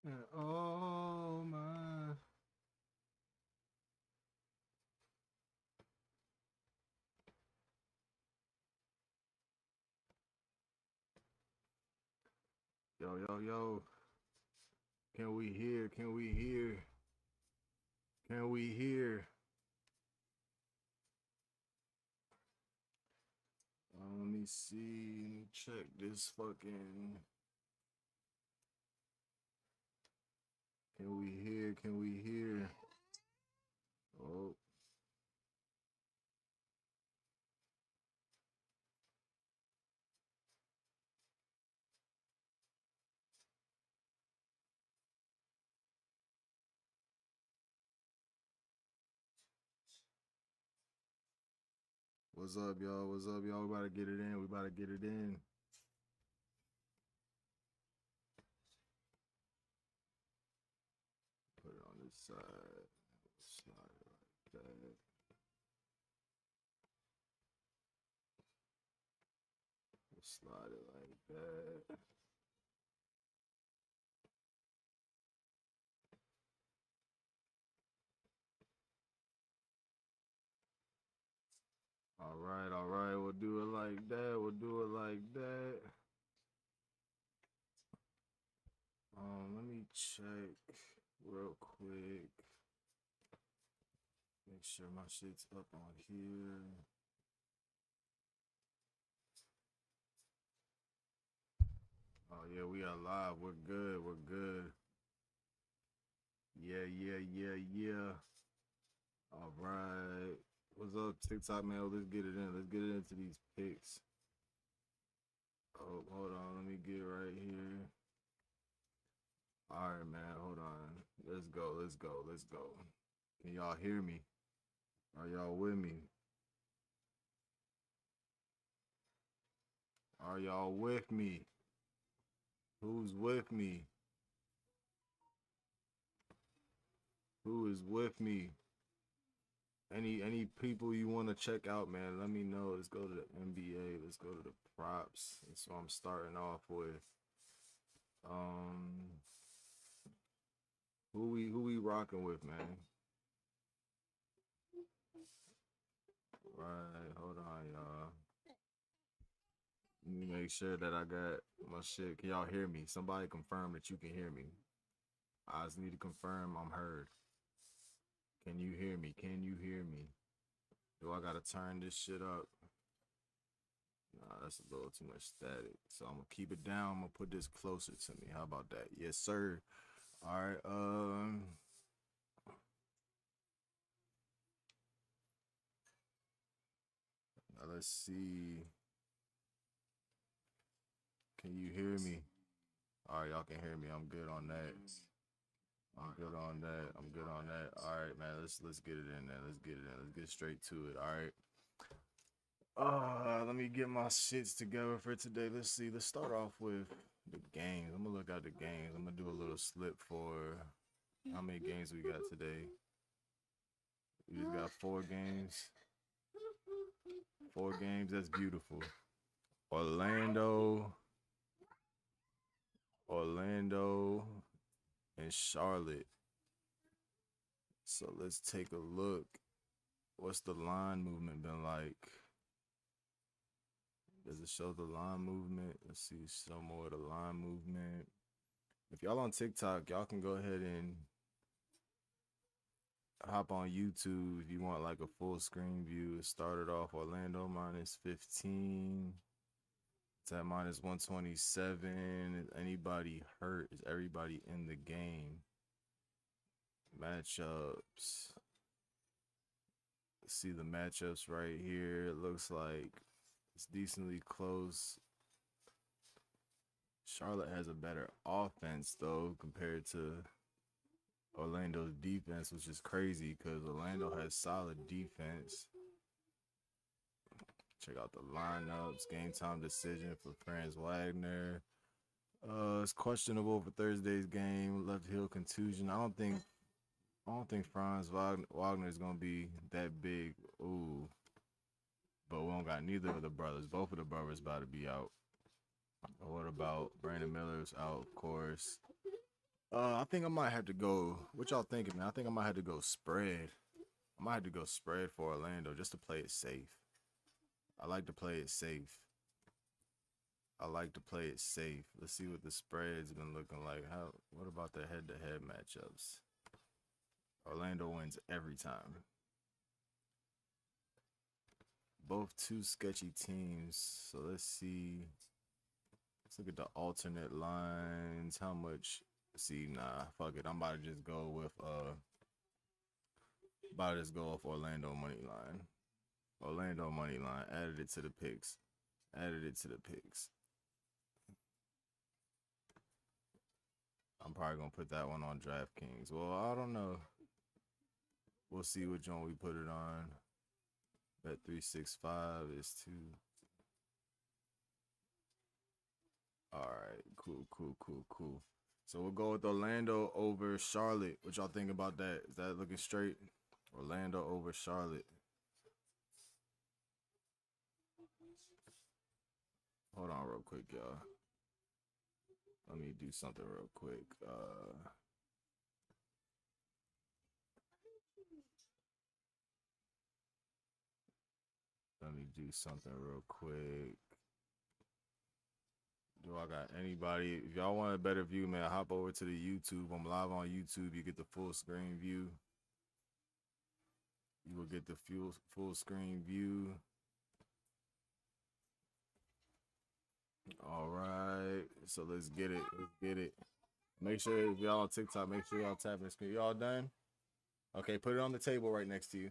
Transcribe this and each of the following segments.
Oh my. Yo, yo, yo. Can we hear? Can we hear? Can we hear? Let me see. Let me check this fucking. Can we hear? Can we hear? Oh, what's up, y'all? What's up, y'all? We about to get it in. We about to get it in. Put it on this side. Slide it like that. Slide it like that. All right, all right. We'll do it like that. We'll do it like that. Let me check real quick. Make sure my shit's up on here. Oh yeah, we are live. We're good. We're good. Yeah, yeah, yeah, yeah. All right. What's up, TikTok man? Let's get it in. Let's get it into these pics. Oh, hold on. Let me get right here. All right, man. Hold on. Let's go. Let's go. Let's go. Can y'all hear me? Are y'all with me? Are y'all with me? Who's with me? Who is with me? Any people you want to check out, man? Let me know. Let's go to the NBA. Let's go to the props. That's what I'm starting off with. Um, who we rocking with, man? Right, hold on, y'all. Let me make sure that I got my shit. Can y'all hear me? Somebody confirm that you can hear me. I just need to confirm I'm heard. Can you hear me? Can you hear me? Do I gotta turn this shit up? Nah, that's a little too much static. So I'm gonna keep it down. I'm gonna put this closer to me. How about that? Yes, sir. All right. Let's see. Can you hear me? All right, y'all can hear me. I'm good on that. I'm good on that. I'm good on that. All right, man. Let's get it in there. Let's get it in. Let's get straight to it. All right. Let me get my shits together for today. Let's see. Let's start off with the games. I'm gonna look at the games. I'm gonna do a little slip for how many games we got today. We just got 4 games. 4 games. That's beautiful. Orlando, Orlando, and Charlotte. So let's take a look. What's the line movement been like? Does it show the line movement? Let's see some more of the line movement. If y'all on TikTok, y'all can go ahead and hop on YouTube if you want like a full screen view. It started off Orlando minus 15. It's at minus 127. Is anybody hurt? Is everybody in the game? Matchups. See the matchups right here. It looks like it's decently close. Charlotte has a better offense though compared to Orlando's defense, which is crazy because Orlando has solid defense. Check out the lineups. Game time decision for Franz Wagner. It's questionable for Thursday's game. Left heel contusion. I don't think Franz Wagner is gonna be that big. Ooh, but we don't got neither of the brothers. Both of the brothers about to be out. What about Brandon Miller's out, of course. I think I might have to go. What y'all thinking, man? I think I might have to go spread. I might have to go spread for Orlando just to play it safe. I like to play it safe. I like to play it safe. Let's see what the spread's been looking like. How? What about the head-to-head matchups? Orlando wins every time. Both two sketchy teams. So let's see. Let's look at the alternate lines. How much? See, nah, fuck it. I'm about to just go with about to just go off Orlando money line. Orlando money line. Added it to the picks. Added it to the picks. I'm probably gonna put that one on DraftKings. Well, I don't know. We'll see which one we put it on. Bet 365 is 2. All right, cool. So we'll go with Orlando over Charlotte. What y'all think about that? Is that looking straight? Orlando over Charlotte. Hold on real quick, y'all. Let me do something real quick. Let me do something real quick. Do I got anybody? If y'all want a better view, man, hop over to the YouTube. I'm live on YouTube. You get the full screen view. You will get the full screen view. All right. So let's get it. Let's get it. Make sure if y'all on TikTok, make sure y'all tapping the screen. Y'all done? Okay, put it on the table right next to you.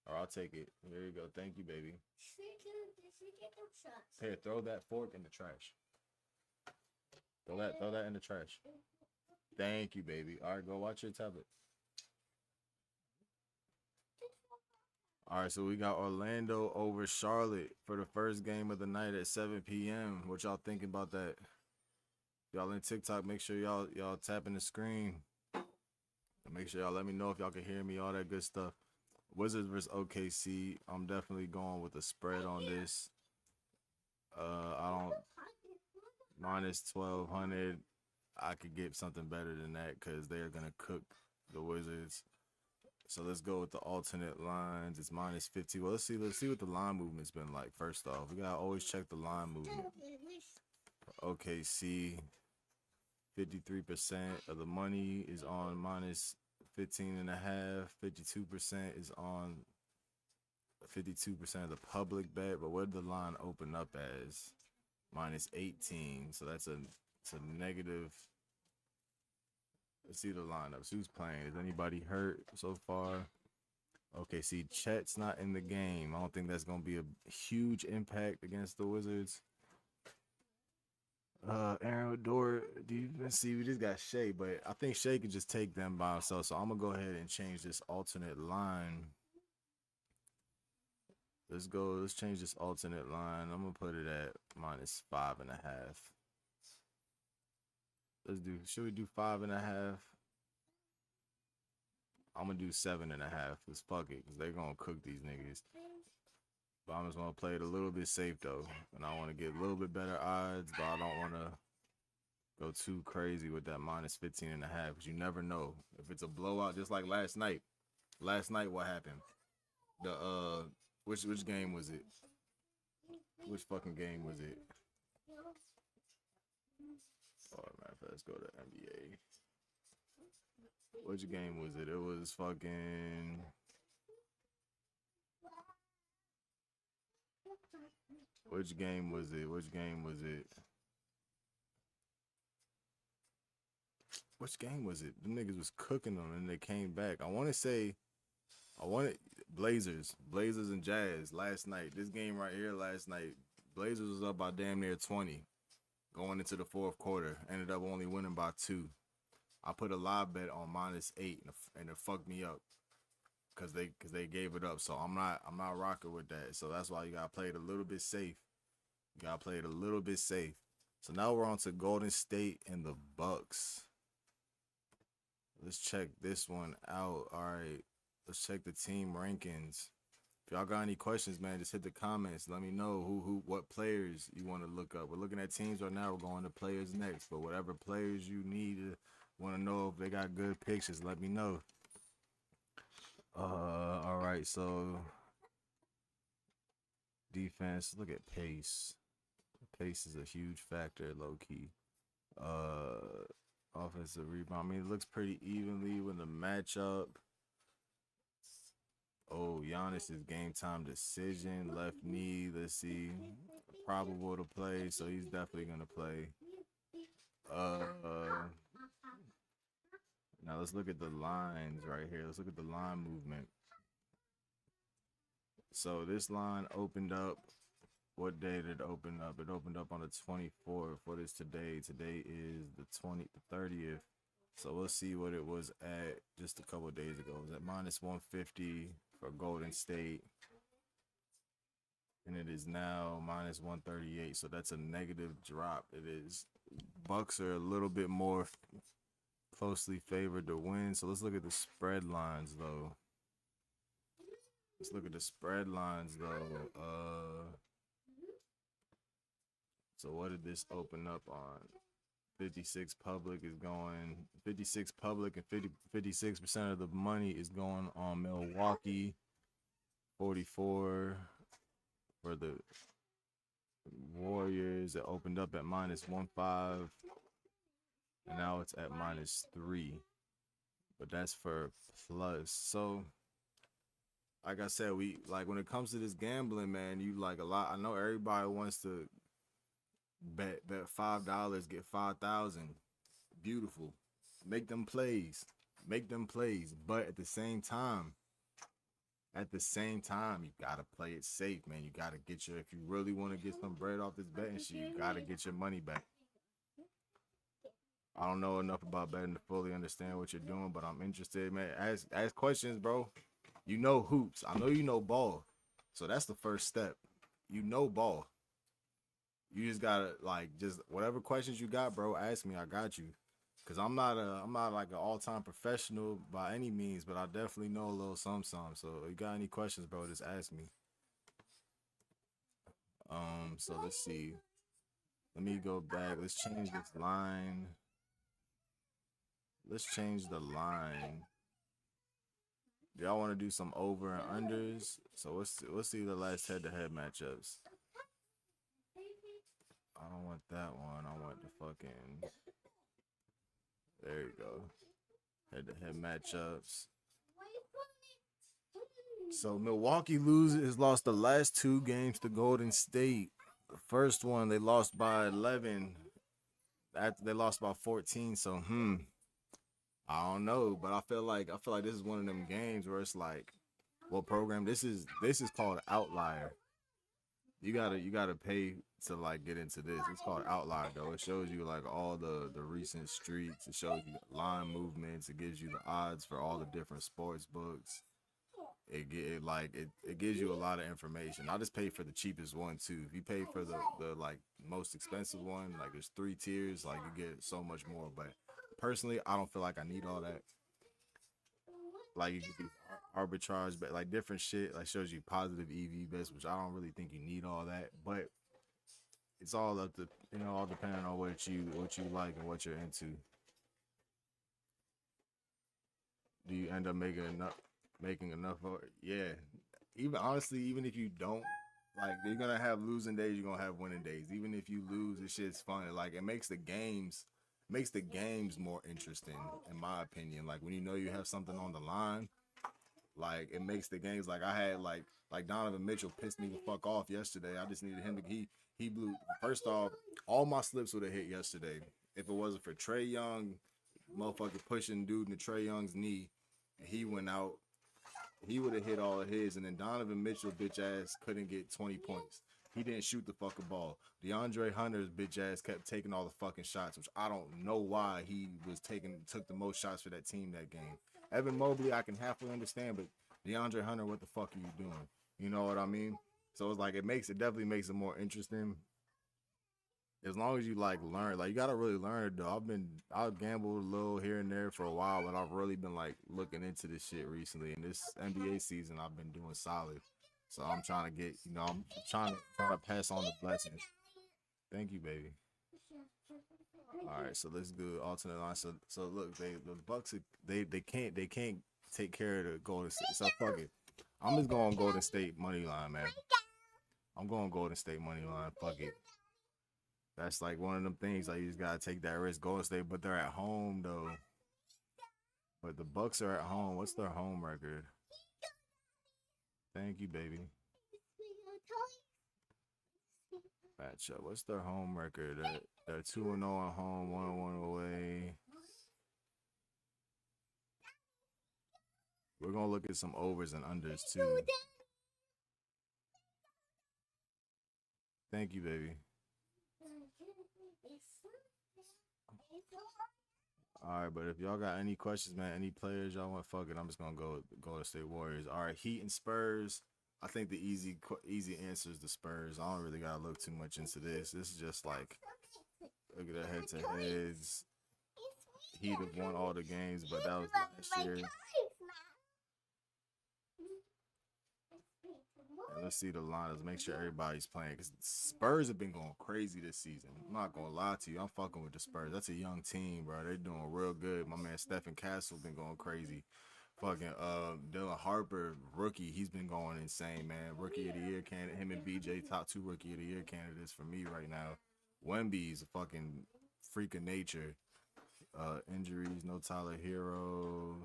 Or I'll take it. There you go. Thank you, baby. Here, throw that fork in the trash. Throw that in the trash. Thank you, baby. All right, go watch your tablet. All right, so we got Orlando over Charlotte for the first game of the night at 7 p.m. What y'all thinking about that? Y'all in TikTok, make sure y'all tapping the screen. Make sure y'all let me know if y'all can hear me, all that good stuff. Wizards versus OKC. I'm definitely going with a spread on this. I don't minus 1200. I could get something better than that because they're gonna cook the Wizards. So let's go with the alternate lines. It's minus 50. Well, let's see what the line movement's been like. First off, we gotta always check the line movement. OKC, 53% of the money is on minus 15.5. 52% is on 52% of the public bet. But what did the line open up as? Minus 18. So it's a negative. Let's see the lineups. Who's playing? Is anybody hurt so far? Okay, see, Chet's not in the game. I don't think that's gonna be a huge impact against the Wizards. Aaron Dor, let's see, we just got Shea, but I think Shea could just take them by himself. So I'm gonna go ahead and change this alternate line. Let's go. Let's change this alternate line. I'm gonna put it at minus 5.5. Let's do. Should we do 5.5? I'm gonna do 7.5. Cause fuck it, cause they're gonna cook these niggas. But I'm just gonna play it a little bit safe though, and I want to get a little bit better odds, but I don't want to go too crazy with that minus 15.5. Cause you never know if it's a blowout, just like last night. Last night, what happened? The which game was it? Which fucking game was it? Oh man, let's go to NBA. Which game was it? It was fucking. Which game was it? Which game was it? Which game was it? The niggas was cooking them and they came back. I wanted Blazers and Jazz last night. This game right here last night, Blazers was up by damn near 20 going into the fourth quarter. Ended up only winning by 2. I put a live bet on minus 8 and it fucked me up because they gave it up. So I'm not rocking with that. So that's why you gotta play it a little bit safe. You gotta play it a little bit safe. So now we're on to Golden State and the Bucks. Let's check this one out. All right, let's check the team rankings. If y'all got any questions, man, just hit the comments. Let me know what players you want to look up. We're looking at teams right now. We're going to players next. But whatever players you need to want to know if they got good pictures, let me know. All right. So defense. Look at pace. Pace is a huge factor, low key. Offensive rebound. I mean, it looks pretty evenly with the matchup. Oh, Giannis is game time decision, left knee. Let's see, probable to play, so he's definitely gonna play. Uh, Now let's look at the lines right here. Let's look at the line movement. So this line opened up. What day did it open up? It opened up on the 24th. What is today? Today is the 30th. So we'll see what it was at just a couple of days ago. It was at minus 150 for Golden State. And it is now minus 138. So that's a negative drop. It is. Bucks are a little bit more closely favored to win. So let's look at the spread lines, though. Let's look at the spread lines, though. So what did this open up on? 56 public is going 56 public, and 56% of the money is going on Milwaukee. 44 for the Warriors. It opened up at minus 1.5, and now it's at minus 3. But that's for plus. So like I said, we like when it comes to this gambling, man, you like a lot. I know everybody wants to bet $5, get 5,000. Beautiful. Make them plays. But at the same time, you gotta play it safe, man. You gotta get if you really want to get some bread off this betting shit, you gotta get your money back. I don't know enough about betting to fully understand what you're doing, but I'm interested, man. Ask questions, bro. You know hoops. I know you know ball. So that's the first step. You know ball. You just gotta just whatever questions you got, bro. Ask me. I got you. Cause I'm not like an all-time professional by any means, but I definitely know a little some. So if you got any questions, bro, just ask me. So let's see. Let me go back. Let's change this line. Let's change the line. Do y'all want to do some over and unders? So let's see the last head-to-head matchups. I don't want that one. I want the fucking. There you go. Head-to-head matchups. So Milwaukee has lost the last 2 games to Golden State. The first one they lost by 11. After they lost by 14. So I don't know, but I feel like this is one of them games where it's like, what program? This is called outlier. You gotta pay to like get into this. It's called outlier though. It shows you like all the recent streaks. It shows you line movements. It gives you the odds for all the different sports books. It gives you a lot of information. I just pay for the cheapest one too. If you pay for the like most expensive one, like there's 3 tiers, like you get so much more. But personally, I don't feel like I need all that. Like you can do arbitrage, but like different shit, like shows you positive EV bets, which I don't really think you need all that. But it's all up to all depending on what you like and what you're into. Do you end up making enough yeah. Even honestly, even if you don't, like you're gonna have losing days, you're gonna have winning days. Even if you lose, this shit's fun. Like it makes the games more interesting, in my opinion. Like when you have something on the line, like it makes the games like I had like Donovan Mitchell pissed me the fuck off yesterday. I just needed him to he blew. First off, all my slips would have hit yesterday if it wasn't for Trae Young, motherfucker pushing dude into Trae Young's knee, and he went out. He would have hit all of his, and then Donovan Mitchell bitch ass couldn't get 20 points. He didn't shoot the fucking ball. DeAndre Hunter's bitch ass kept taking all the fucking shots, which I don't know why he took the most shots for that team that game. Evan Mobley, I can halfway understand, but DeAndre Hunter, what the fuck are you doing? You know what I mean? So it's like it definitely makes it more interesting. As long as you like learn, like you gotta really learn it though. I've gambled a little here and there for a while, but I've really been like looking into this shit recently. And this NBA season, I've been doing solid. So I'm trying to get, I'm trying to pass on the blessings. Thank you, baby. All right, so let's do alternate line. So look, the Bucks they can't take care of the Golden State. So fuck it. I'm just going Golden State money line, man. I'm going Golden State money line. Fuck it. That's like one of them things. Like you just gotta take that risk. Golden State, but they're at home though. But the Bucks are at home. What's their home record? Thank you, baby. Matchup. What's their home record? They're 2-0 at home, 1-1 away. We're gonna look at some overs and unders too. Thank you, baby. All right, but if y'all got any questions, man, any players y'all want, fuck it. I'm just gonna go to State Warriors. All right, Heat and Spurs. I think the easy answer is the Spurs. I don't really gotta look too much into this. This is just like look at the head to heads. Heat have won all the games, but that was last year. And let's see the lineups. Make sure everybody's playing because Spurs have been going crazy this season. I'm not gonna lie to you. I'm fucking with the Spurs. That's a young team, bro. They're doing real good. My man Stephen Castle been going crazy. Fucking Dylan Harper, rookie, he's been going insane, man. Rookie of the year candidate. Him and BJ, top 2 rookie of the year candidates for me right now. Wemby's a fucking freak of nature. Injuries, no Tyler Hero.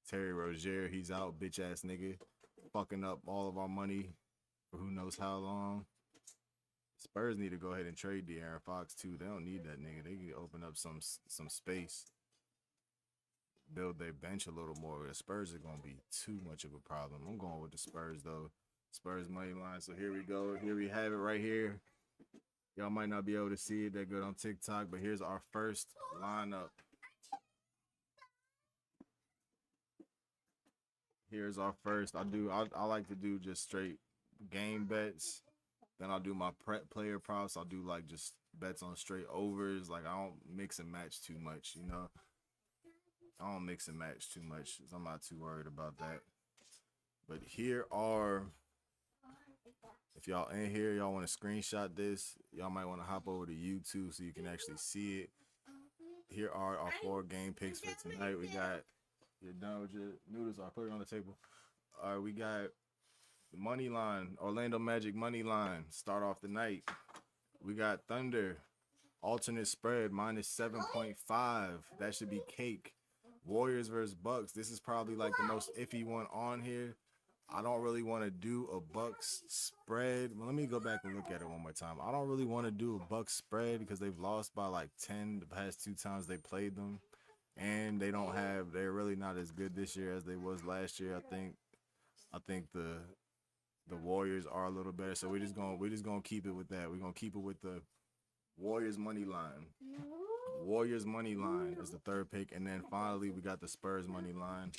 Terry Rozier, he's out, bitch ass nigga. Fucking up all of our money for who knows how long. Spurs need to go ahead and trade De'Aaron Fox too. They don't need that nigga. They can open up some space, build their bench a little more. The Spurs are gonna be too much of a problem. I'm going with the Spurs though. Spurs money line. So here we go. Here we have it right here. Y'all might not be able to see it that good on TikTok, but here's our first lineup. Here's our first. I like to do just straight game bets. Then I'll do my player props. I'll do like just bets on straight overs. Like I don't mix and match too much, you know. I don't mix and match too much. I'm not too worried about that. But here are, if y'all in here, y'all want to screenshot this, y'all might want to hop over to YouTube so you can actually see it. Here are our 4 game picks for tonight. We got, you're done with your noodles. I'll put it on the table. All right, we got the money line, Orlando Magic money line. Start off the night. We got Thunder, alternate spread, -7.5. That should be cake. Warriors versus Bucks. This is probably like the most iffy one on here. I don't really want to do a Bucks spread. Well, let me go back and look at it one more time. I don't really want to do a Bucks spread because they've lost by like 10 the past 2 times they played them. And they're really not as good this year as they was last year. I think the Warriors are a little better. So we're just gonna keep it with that. We're gonna keep it with the Warriors money line. Warriors money line is the 3rd pick, and then finally we got the Spurs money line.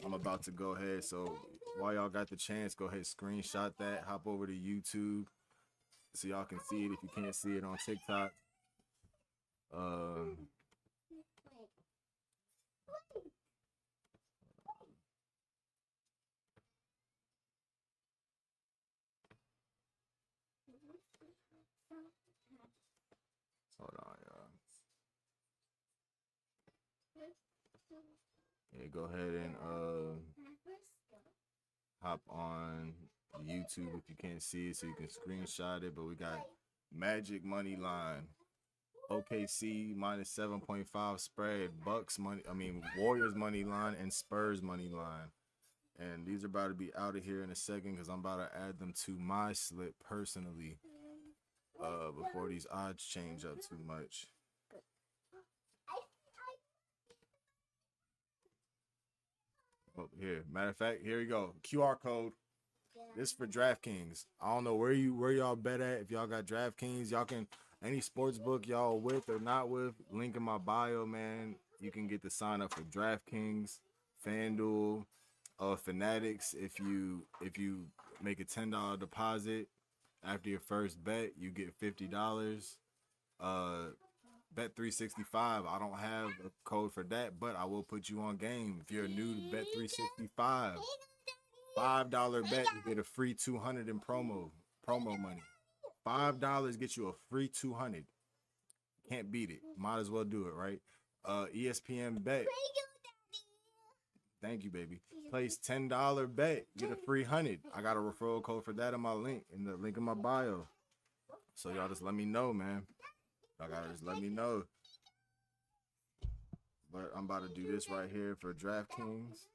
I'm about to go ahead. So while y'all got the chance, go ahead, screenshot that, hop over to YouTube so y'all can see it if you can't see it on TikTok. Hold on, y'all. Yeah, go ahead and hop on YouTube if you can't see it so you can screenshot it. But we got Magic money line, OKC -7.5 spread, Warriors money line, and Spurs money line. And these are about to be out of here in a second because I'm about to add them to my slip personally before these odds change up too much. Oh, here, matter of fact, here we go. QR code. This for DraftKings. I don't know where y'all bet at. If y'all got DraftKings, y'all can, any sports book y'all with or not with, link in my bio, man. You can get the sign up for DraftKings, FanDuel, Fanatics. If you make a $10 deposit after your first bet, you get $50. Bet 365. I don't have a code for that, but I will put you on game if you're new to Bet 365. $5 bet, you get a free 200 in promo money. $5 gets you a free 200. Can't beat it. Might as well do it, right? ESPN bet. Thank you, baby. Place $10 bet, get a free 100. I got a referral code for that in my link, in the link in my bio. So y'all just let me know, man. Y'all gotta just let me know. But I'm about to do this right here for DraftKings.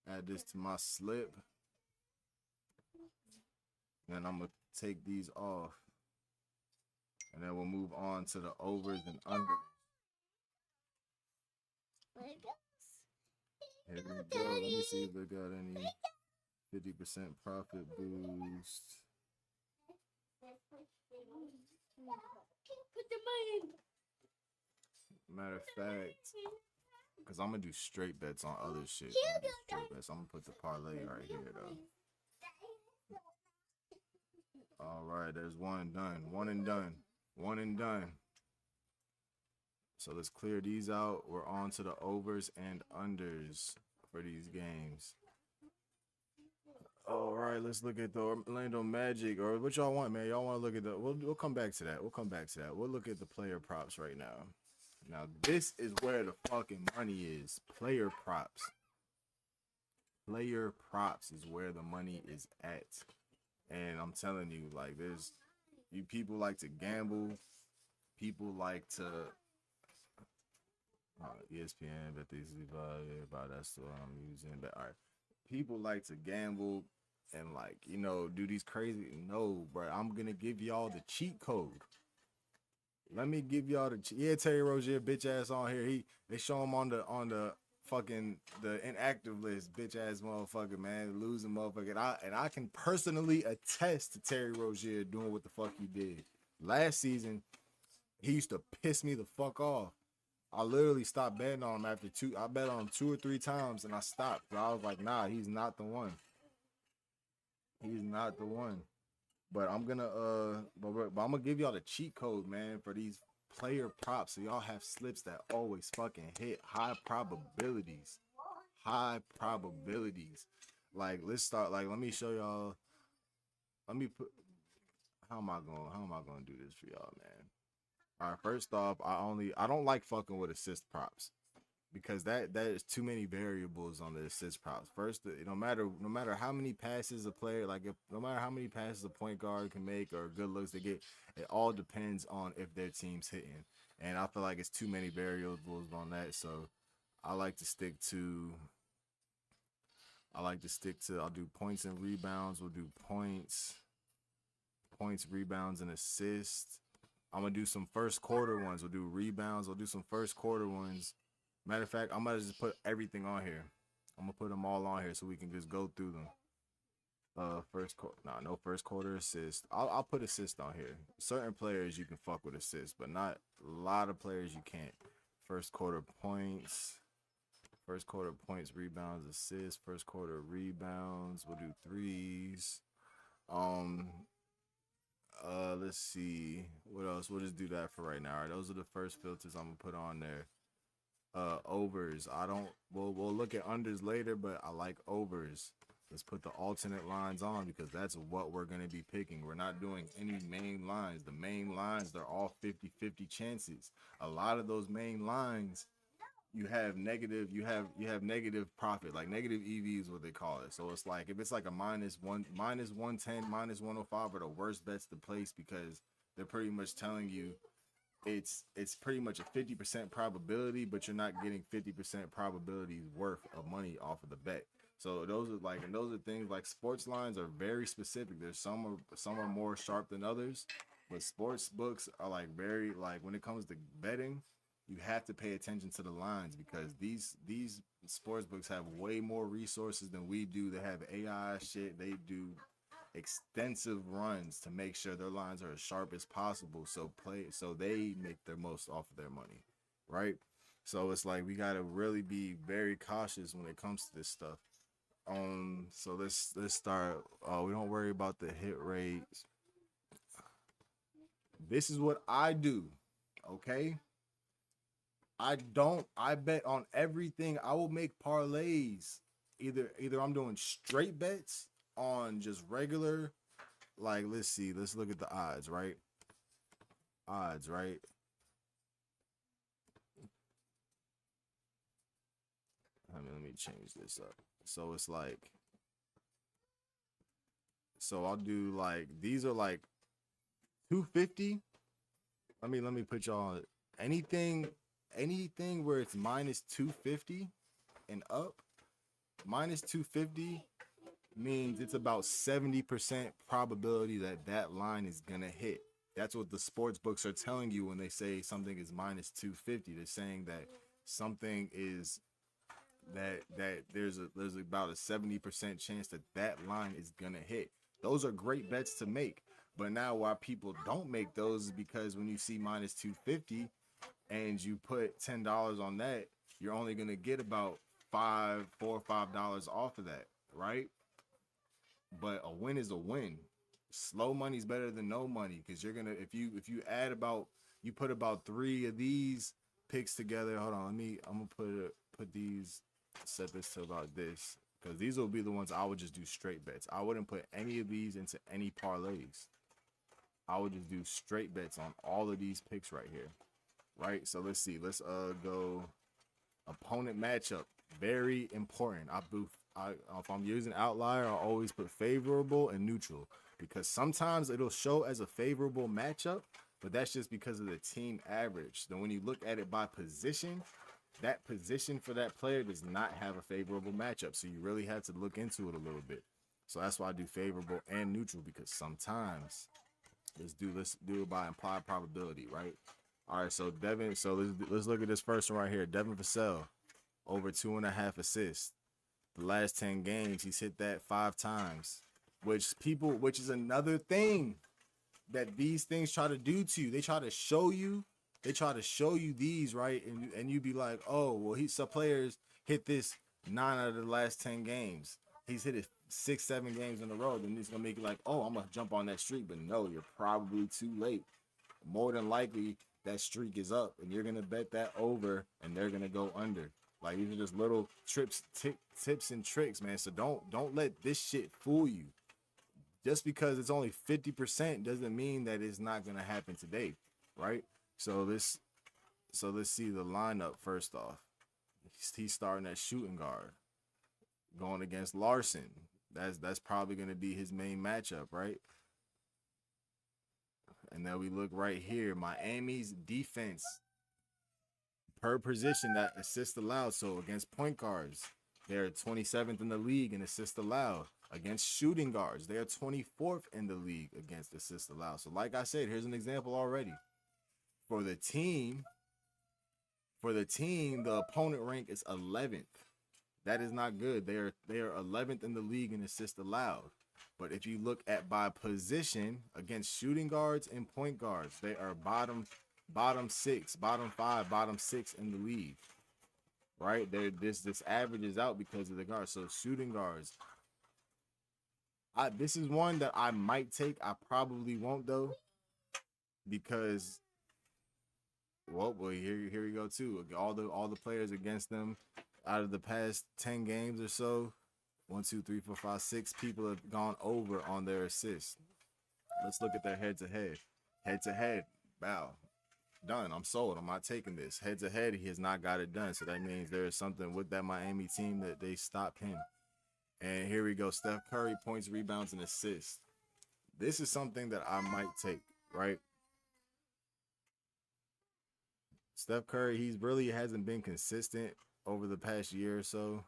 Add this to my slip. Then I'm gonna take these off. And then we'll move on to the overs and unders. Here we go. Let me see if they got any 50% profit boost. Matter of fact, because I'm going to do straight bets on other shit. I'm going to put the parlay right here, though. All right, there's one and done. One and done. One and done. So let's clear these out. We're on to the overs and unders for these games. All right, let's look at the Orlando Magic, or what y'all want, man. Y'all want to look at the, we'll come back to that. We'll come back to that. We'll look at the player props right now. Now, this is where the fucking money is. Player props. Player props is where the money is at. And I'm telling you, like, there's, you people like to gamble. People like to, ESPN, bet these about that's the one I'm using. But all right, people like to gamble and, like, you know, do these crazy. No, bro, I'm gonna give y'all the cheat code. Let me give y'all the Terry Rozier bitch ass on here. They show him on the fucking the inactive list, bitch ass motherfucker, man, losing motherfucker. And I can personally attest to Terry Rozier doing what the fuck he did last season. He used to piss me the fuck off. I literally stopped betting on him after I bet on him 2 or 3 times and I stopped. So I was like, nah, he's not the one. He's not the one. But I'm gonna but I'm gonna give y'all the cheat code, man, for these player props, so y'all have slips that always fucking hit. High probabilities. Like, let's start. Like, let me show y'all. Let me put. How am I gonna do this for y'all, man? All right, first off, I don't like fucking with assist props, because that is too many variables on the assist props. First, no matter how many passes a player, like, no matter how many passes a point guard can make or good looks they get, it all depends on if their team's hitting. And I feel like it's too many variables on that. So I'll do points and rebounds. We'll do points, rebounds, and assists. I'm gonna do some first quarter ones. We'll do rebounds. We'll do some first quarter ones. Matter of fact, I'm gonna just put everything on here. I'm gonna put them all on here so we can just go through them. No first quarter assist. I'll put assist on here. Certain players you can fuck with assist, but not a lot of players you can't. First quarter points, rebounds, assists. First quarter rebounds. We'll do threes. Let's see what else. We'll just do that for right now. All right, those are the first filters I'm gonna put on there. Overs. We'll look at unders later, but I like overs. Let's put the alternate lines on because that's what we're going to be picking. We're not doing any main lines. The main lines, they're all 50-50 chances. A lot of those main lines, you have negative profit, like negative EV is what they call it. So it's like, if it's like a minus 110, minus 105 are the worst bets to place, because they're pretty much telling you it's pretty much a 50% probability, but you're not getting 50% probability worth of money off of the bet. So those are things like sports lines are very specific. There's some are more sharp than others, but sports books are like very, like, when it comes to betting, you have to pay attention to the lines, because these sports books have way more resources than we do. They have AI shit. They do extensive runs to make sure their lines are as sharp as possible, so they make their most off of their money, right? So it's like we got to really be very cautious when it comes to this stuff. So let's start. We don't worry about the hit rates. This is what I do, okay? I bet on everything. I will make parlays either I'm doing straight bets on just regular, like let's see, let's look at the odds, right? Odds, right? Let me change this up. So it's like, so I'll do like these are like 250. Let me put y'all on anything where it's minus 250 and up. Minus 250 means it's about 70% probability that that line is gonna hit. That's what the sports books are telling you when they say something is minus 250. They're saying that something is that there's about a 70% chance that that line is gonna hit. Those are great bets to make. But now why people don't make those is because when you see minus 250 and you put $10 on that, you're only gonna get about $4 or $5 off of that, right? But a win is a win. Slow money's better than no money, because you're gonna if you add about, you put about 3 of these picks together. Hold on, I'm gonna put these, set this to about this, because these will be the ones I would just do straight bets. I wouldn't put any of these into any parlays. I would just do straight bets on all of these picks right here, right? So let's see. Let's go opponent matchup. Very important. If I'm using outlier, I'll always put favorable and neutral, because sometimes it'll show as a favorable matchup, but that's just because of the team average. Then when you look at it by position, that position for that player does not have a favorable matchup. So you really have to look into it a little bit. So that's why I do favorable and neutral, because sometimes let's do it by implied probability, right? All right, so Devin, so let's look at this first one right here. Devin Vassell, over 2.5 assists. The last 10 games, he's hit that 5 times, which is another thing that these things try to do to you. They try to show you these, right? And you be like, oh, well, some players hit this 9 out of the last 10 games. He's hit it 6, 7 games in a row. Then it's gonna make you like, oh, I'm gonna jump on that streak. But no, you're probably too late. More than likely, that streak is up, and you're gonna bet that over, and they're gonna go under. Like, these are just little tips and tricks, man. So don't let this shit fool you. Just because it's only 50% doesn't mean that it's not gonna happen today, right? So let's see the lineup first off. He's starting at shooting guard, going against Larson. That's probably gonna be his main matchup, right? And then we look right here, Miami's defense per position, that assist allowed. So against point guards, they're 27th in the league in assist allowed. Against shooting guards, they are 24th in the league against assist allowed. So like I said, here's an example already. For the team, the opponent rank is 11th. That is not good. They are 11th in the league in assist allowed. But if you look at by position against shooting guards and point guards, they are bottom 6, bottom 5, bottom 6 in the league. Right? This averages out because of the guards. So shooting guards, this is one that I might take. I probably won't though, because well, here we go too. All the players against them out of the past 10 games or so, 1, 2, 3, 4, 5, 6 people have gone over on their assists. Let's look at their head to head. Head to head, wow, done. I'm sold. I'm not taking this. Head to head, he has not got it done. So that means there is something with that Miami team that they stopped him. And here we go. Steph Curry, points, rebounds, and assists. This is something that I might take, right? Steph Curry, he's really hasn't been consistent over the past year or so.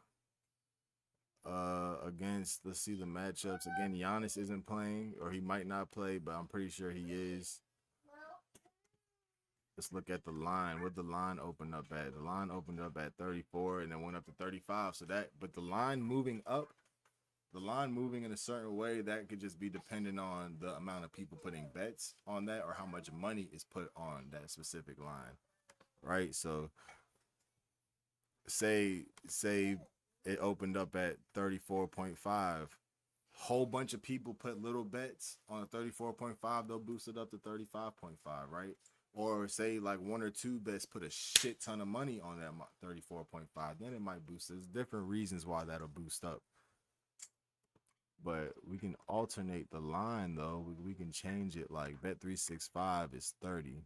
Against, let's see the matchups. Again, Giannis isn't playing, or he might not play, but I'm pretty sure he is. Let's look at the line. What the line opened up at? The line opened up at 34 and then went up to 35. So but the line moving up, the line moving in a certain way, that could just be dependent on the amount of people putting bets on that, or how much money is put on that specific line, right? So say it opened up at 34.5. Whole bunch of people put little bets on a 34.5, they'll boost it up to 35.5, right? or say like one or two bets put a shit ton of money on that 34.5, then it might boost. There's different reasons why that'll boost up. But we can alternate the line though. We can change it like bet 365 is 30.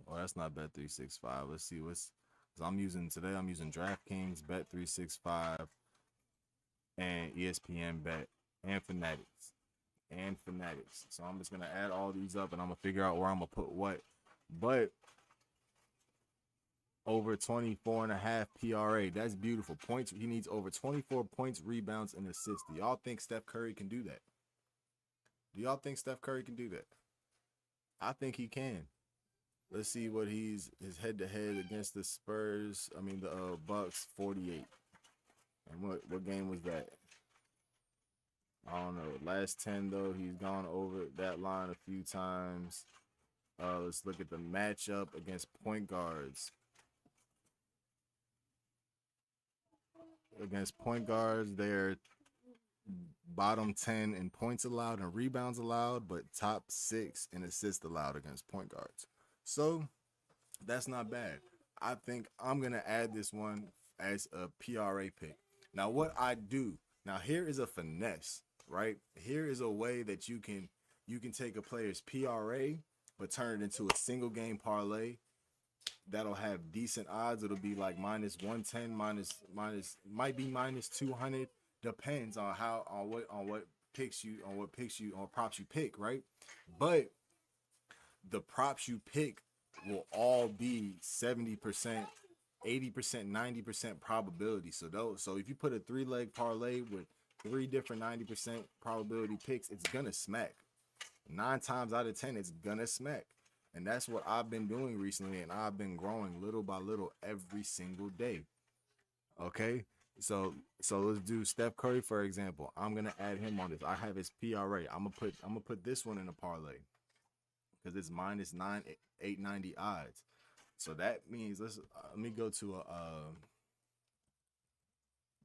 Oh, that's not bet 365. Let's see what's, because I'm using today. I'm using DraftKings, bet 365, and ESPN bet and Fanatics. So I'm just gonna add all these up and I'm gonna figure out where I'm gonna put what. But over 24 and a half PRA. That's beautiful. Points. He needs over 24 points, rebounds, and assists. Do y'all think Steph Curry can do that? Do y'all think Steph Curry can do that? I think he can. Let's see what his head-to-head against the Spurs. I mean the Bucks, 48. And what game was that? I don't know. Last 10 though, he's gone over that line a few times. Let's look at the matchup against point guards. Against point guards, they're bottom 10 in points allowed and rebounds allowed, but top 6 in assists allowed against point guards. So that's not bad. I think I'm going to add this one as a PRA pick. Now, what I do, now here is a finesse, right? Here is a way that you can take a player's PRA, but turn it into a single game parlay that'll have decent odds. It'll be like minus 110, might be minus 200, depends on what props you pick, right? But the props you pick will all be 70%, 80%, 90% probability. So if you put a 3-leg parlay with 3 different 90% probability picks, it's gonna smack. 9 times out of 10, it's gonna smack. And that's what I've been doing recently, and I've been growing little by little every single day. Okay, so let's do Steph Curry for example. I'm gonna add him on this. I have his PRA. I'm gonna put this one in a parlay because it's minus 890 odds. So that means let me go to a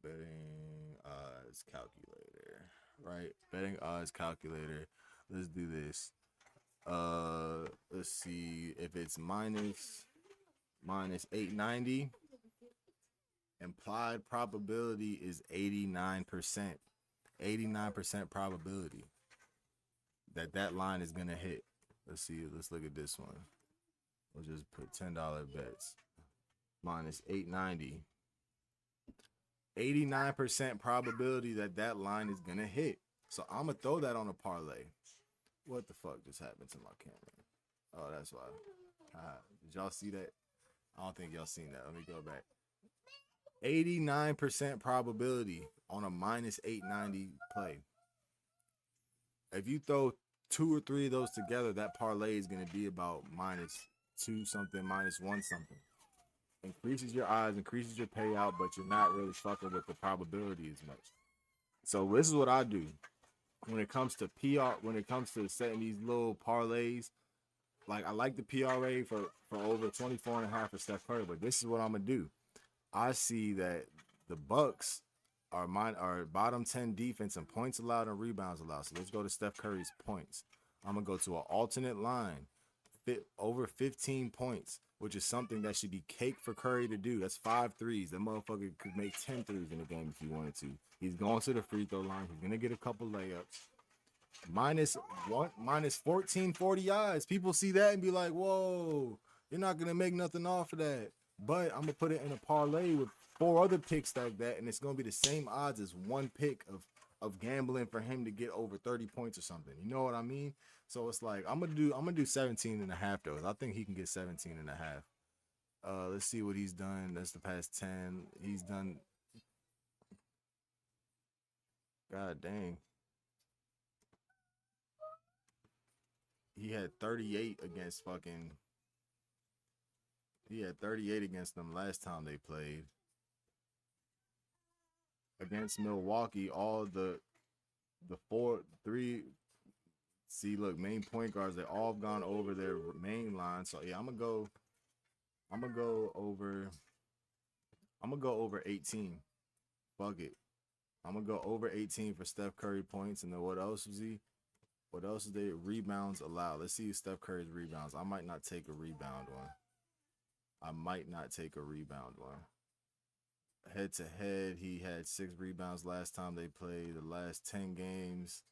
betting odds calculator, right? Betting odds calculator. Let's do this. Let's see if it's minus 890. Implied probability is 89%. 89% probability that line is gonna hit. Let's see. Let's look at this one. We'll just put $10 bets. Minus 890. 89% probability that line is gonna hit. So I'm gonna throw that on a parlay. What the fuck just happened to my camera? Oh, that's why. Did y'all see that? I don't think y'all seen that. Let me go back. 89% probability on a minus 890 play. If you throw 2 or 3 of those together, that parlay is going to be about minus 2 something, minus 1 something. Increases your odds, increases your payout, but you're not really fucking with the probability as much. So this is what I do. When it comes to PR, when it comes to setting these little parlays, like I like the PRA for over 24 and a half for Steph Curry, but this is what I'm gonna do. I see that the Bucks are bottom 10 defense and points allowed and rebounds allowed. So let's go to Steph Curry's points. I'm gonna go to an alternate line, over 15 points, which is something that should be cake for Curry to do. That's 5 threes. That motherfucker could make 10 threes in the game if he wanted to. He's going to the free throw line. He's gonna get a couple layups. Minus 1440 odds. People see that and be like, whoa, you're not gonna make nothing off of that. But I'm gonna put it in a parlay with 4 other picks like that, and it's gonna be the same odds as one pick of gambling for him to get over 30 points or something. You know what I mean? So it's like I'm gonna do 17 and a half though. I think he can get 17 and a half. Let's see what he's done. That's the past 10. He's done. God dang. He had 38 against fucking. He had 38 against them last time they played. Against Milwaukee, all the 3. See, look, main point guards, they all have gone over their main line. So yeah, I'm gonna go over 18. Fuck it. I'm gonna go over 18 for Steph Curry points. And then what else was he? What else is there? Rebounds allowed. Let's see Steph Curry's rebounds. I might not take a rebound one. I might not take a rebound one. Head to head, he had 6 rebounds last time they played. The last 10 games,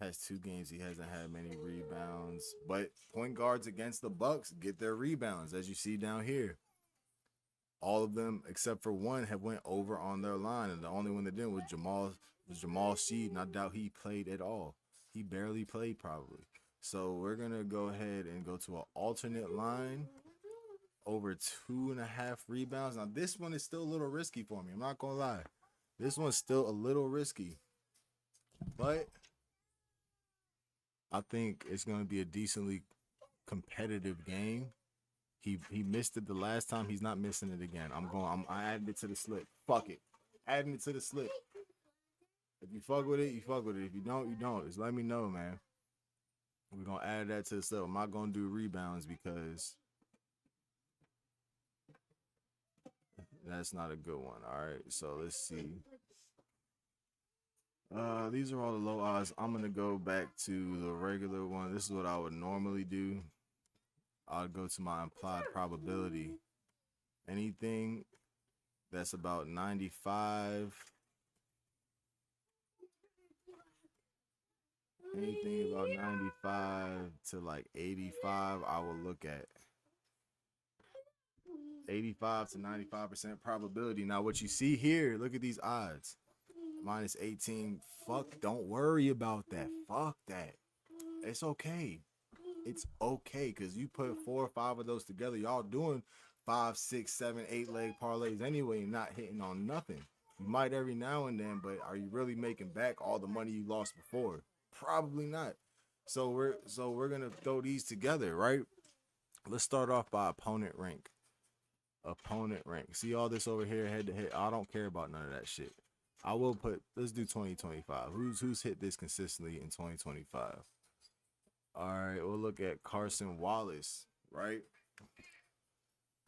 has 2 games he hasn't had many rebounds. But point guards against the Bucks get their rebounds, as you see down here. All of them except for one have went over on their line, and the only one that didn't was Jamal Sheed, and I doubt he played at all. He barely played probably. So we're gonna go ahead and go to an alternate line over 2.5 rebounds. Now this one is still a little risky for me. I'm not gonna lie. This one's still a little risky, but I think it's gonna be a decently competitive game. He missed it the last time. He's not missing it again. I added it to the slip. Fuck it. Adding it to the slip. If you fuck with it, you fuck with it. If you don't, you don't. Just let me know, man. We're gonna add that to the slip. I'm not gonna do rebounds because that's not a good one. All right, so let's see. These are all the low odds. I'm gonna go back to the regular one. This is what I would normally do. I'll go to my implied probability. Anything that's about 95. Anything about 95 to like 85, I will look at. 85 to 95% probability. Now, what you see here, look at these odds. Minus 18. Fuck, don't worry about that. Fuck that. It's okay. It's okay, because you put 4 or 5 of those together, y'all doing 5, 6, 7, 8 leg parlays anyway, not hitting on nothing. You might every now and then, but are you really making back all the money you lost before? Probably not. So we're gonna throw these together, right? Let's start off by opponent rank. Opponent rank. See all this over here, head to head. I don't care about none of that shit. I will put. Let's do 2025. Who's hit this consistently in 2025? All right, we'll look at Carson Wallace, right?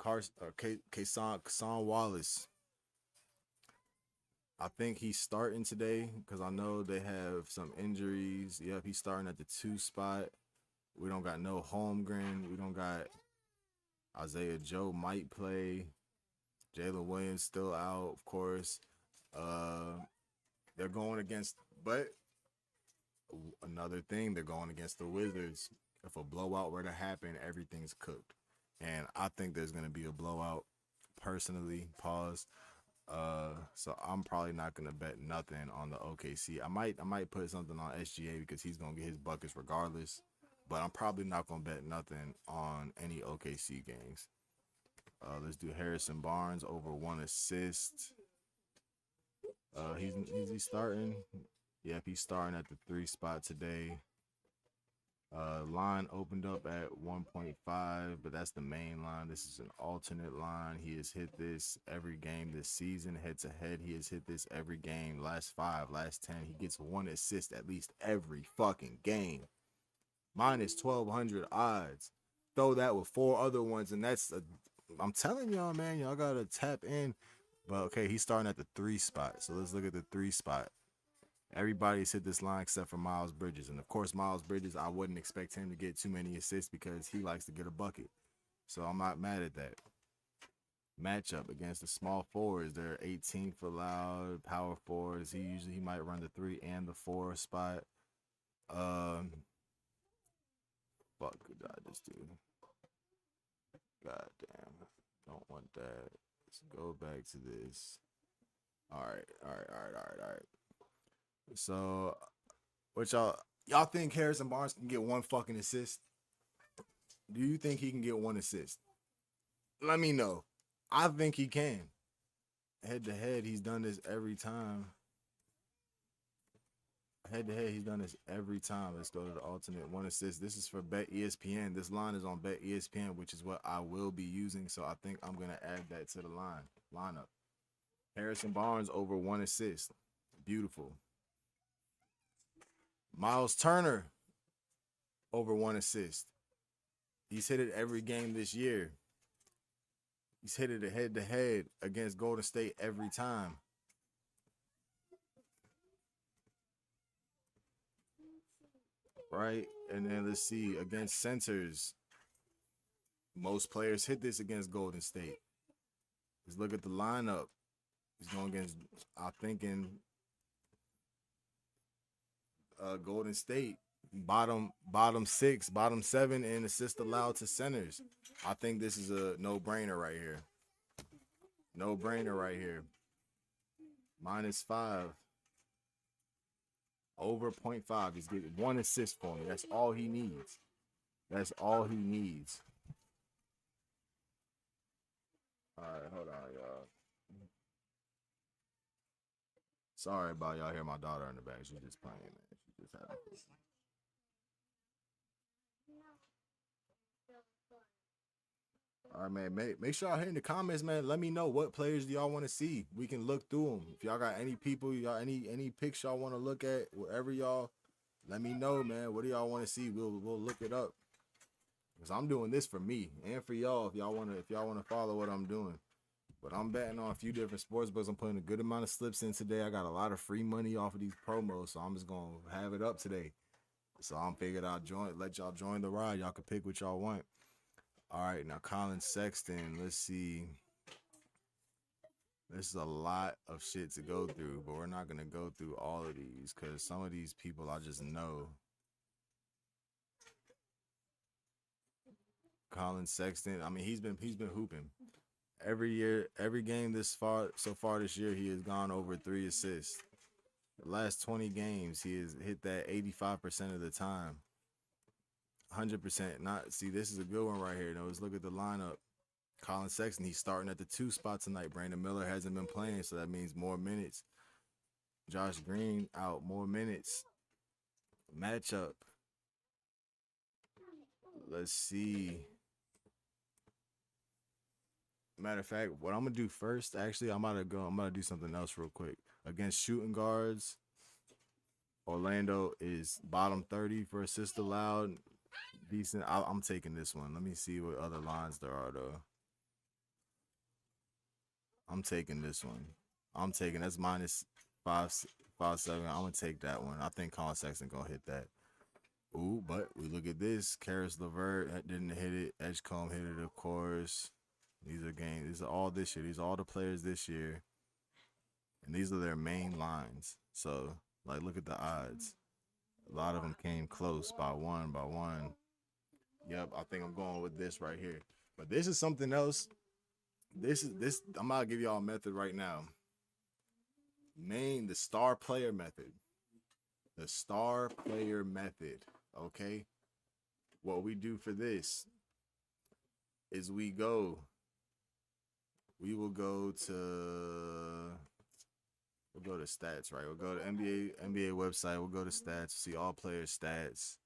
Kason Wallace. I think he's starting today because I know they have some injuries. Yep, he's starting at the 2 spot. We don't got no Holmgren. We don't got Isaiah Joe might play. Jalen Williams still out, of course. They're going against, but another thing, they're going against the Wizards. If a blowout were to happen, everything's cooked. And I think there's going to be a blowout, personally. Pause. So I'm probably not going to bet nothing on the OKC. I might put something on SGA because he's going to get his buckets regardless. But I'm probably not going to bet nothing on any OKC games. Let's do Harrison Barnes over 1 assist. He's starting. Yep, he's starting at the 3 spot today. Line opened up at 1.5, but that's the main line. This is an alternate line. He has hit this every game this season, head to head. He has hit this every game. Last 5, last 10. He gets 1 assist at least every fucking game. Minus 1,200 odds. Throw that with 4 other ones, and I'm telling y'all, man, y'all gotta tap in. But okay, he's starting at the 3 spot. So let's look at the 3 spot. Everybody's hit this line except for Miles Bridges. And of course, Miles Bridges, I wouldn't expect him to get too many assists because he likes to get a bucket. So I'm not mad at that. Matchup against the small forwards. They're 18th allowed, power forwards. He might run the 3 and the 4 spot. Fuck, did I just do? God damn. Don't want that. Let's go back to this. All right. So, what y'all think Harrison Barnes can get 1 fucking assist? Do you think he can get 1 assist? Let me know. I think he can. Head to head, he's done this every time. Head to head, he's done this every time. Let's go to the alternate 1 assist. This is for Bet ESPN. This line is on Bet ESPN, which is what I will be using. So I think I'm gonna add that to the lineup. Harrison Barnes over 1 assist. Beautiful. Miles Turner over 1 assist. He's hit it every game this year. He's hit it head to head against Golden State every time. right? And then let's see against centers. Most players hit this against Golden State. Let's look at the lineup. He's going against, I'm thinking, Golden State. Bottom six, bottom seven, and assist allowed to centers. I think this is a no-brainer right here. No-brainer right here. -5. Over 0.5. He's getting 1 assist for me. That's all he needs. That's all he needs. All right, hold on, y'all. Sorry about y'all hear my daughter in the back. She's just playing, man. She's just having fun. All right, man. Make sure y'all hear in the comments, man. Let me know what players do y'all want to see. We can look through them. If y'all got any people, y'all any pics y'all want to look at, wherever y'all, let me know, man. What do y'all want to see? We'll look it up. Cause I'm doing this for me and for y'all. If y'all wanna follow what I'm doing. But I'm betting on a few different sports books. I'm putting a good amount of slips in today. I got a lot of free money off of these promos, so I'm just gonna have it up today. So I'm figured I'll let y'all join the ride. Y'all can pick what y'all want. All right, now Colin Sexton. Let's see. This is a lot of shit to go through, but we're not gonna go through all of these because some of these people I just know. Colin Sexton. I mean, he's been hooping. Every year, every game so far this year, he has gone over 3 assists. The last 20 games, he has hit that 85% of the time. 100%. Not see, this is a good one right here. Now let's look at the lineup. Colin Sexton, he's starting at the 2 spot tonight. Brandon Miller hasn't been playing, so that means more minutes. Josh Green out, more minutes. Matchup. Let's see. Matter of fact, what I'm gonna do first, actually, I'm gonna do something else real quick. Against shooting guards, Orlando is bottom 30 for assist allowed. Decent. I'm taking this one. Let me see what other lines there are though. I'm taking this one. That's -5.57. I'm gonna take that one. I think Colin Sexton gonna hit that. Ooh, but we look at this. Karis LeVert didn't hit it. Edgecombe hit it, of course. These are games. These are all this year. These are all the players this year. And these are their main lines. So, like, look at the odds. A lot of them came close by one. Yep, I think I'm going with this right here. But this is something else. I'm about to give y'all a method right now. The star player method. The star player method. Okay? What we do for this is we will go to stats, right? We'll go to NBA website. We'll go to stats. See all players' stats.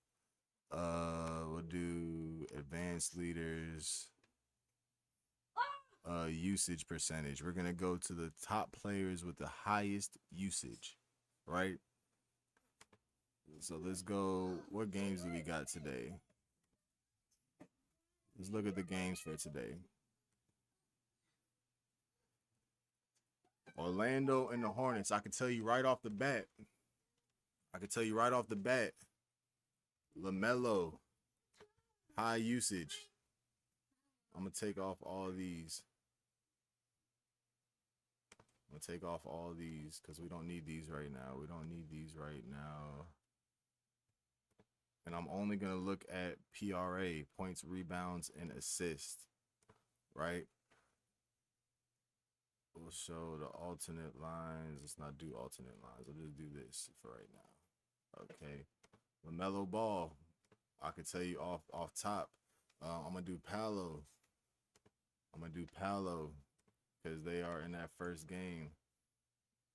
We'll do advanced leaders. Usage percentage. We're gonna go to the top players with the highest usage, right? So let's go. What games do we got today? Let's look at the games for today. Orlando and the Hornets. I can tell you right off the bat. LaMelo, high usage. I'm gonna take off all these. Because we don't need these right now. And I'm only gonna look at PRA, points, rebounds, and assists. Right? We'll show the alternate lines. Let's not do alternate lines. I'll just do this for right now. Okay. LaMelo Ball. I can tell you off top. I'm gonna do Paolo. Because they are in that first game.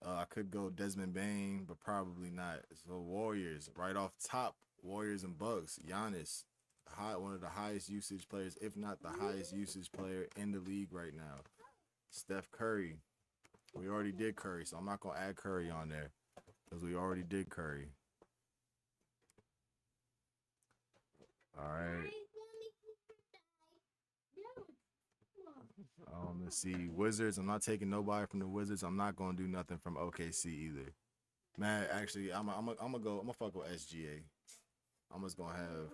I could go Desmond Bain, but probably not. So Warriors, right off top, Warriors and Bucks. Giannis, one of the highest usage players, if not the highest usage player in the league right now. Steph Curry. We already did Curry, so I'm not going to add Curry on there because we already did Curry. All right. Let's see. Wizards. I'm not taking nobody from the Wizards. I'm not going to do nothing from OKC either. Man, actually, I'm gonna fuck with SGA. I'm just gonna have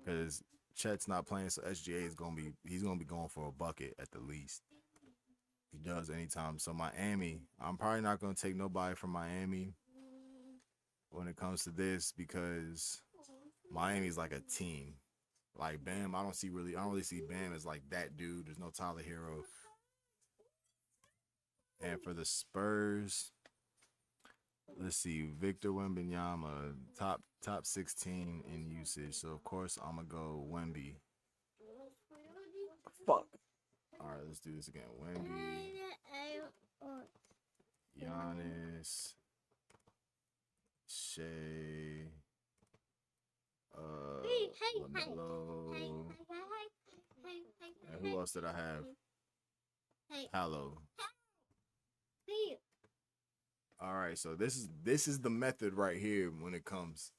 because Chet's not playing, so SGA is he's gonna be going for a bucket at the least. He does anytime. So Miami, I'm probably not gonna take nobody from Miami when it comes to this because Miami's like a team. Like Bam, I don't really see Bam as like that dude. There's no Tyler Hero. And for the Spurs, let's see, Victor Wembanyama, top 16 in usage. So of course I'm gonna go Wemby. Fuck. All right, let's do this again. Wemby, Giannis, Shea, LaMelo. And who else did I have? Hello. All right, so this is the method right here when it comes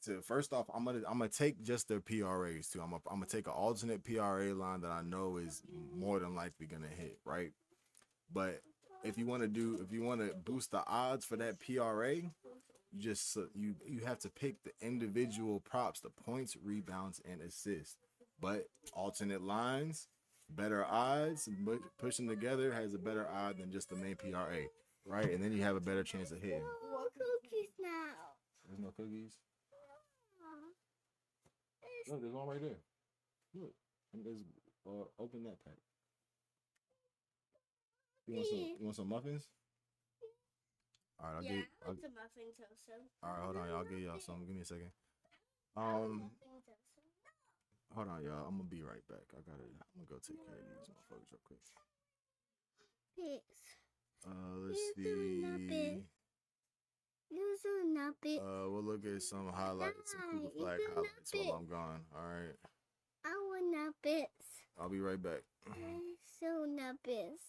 to first off, I'm gonna take just their PRAs too. I'm gonna take an alternate PRA line that I know is more than likely gonna hit, right? But if you want to boost the odds for that PRA, you have to pick the individual props, the points, rebounds, and assists. But alternate lines, better odds, but pushing together has a better odd than just the main PRA, right? And then you have a better chance of hitting. What cookies now? There's no cookies. Look, there's one right there. Look, and there's open that pack. You want some muffins? All right, I'll get some muffins also. All right, hold on, y'all. I'll give y'all some. Give me a second. Hold on, y'all. I'm gonna be right back. I'm gonna go take care of these motherfuckers real quick. Let's see. We'll look at some highlights, some Cougar Flag highlights while I'm gone. All right. I want nuggets. I'll be right back. So nuggets.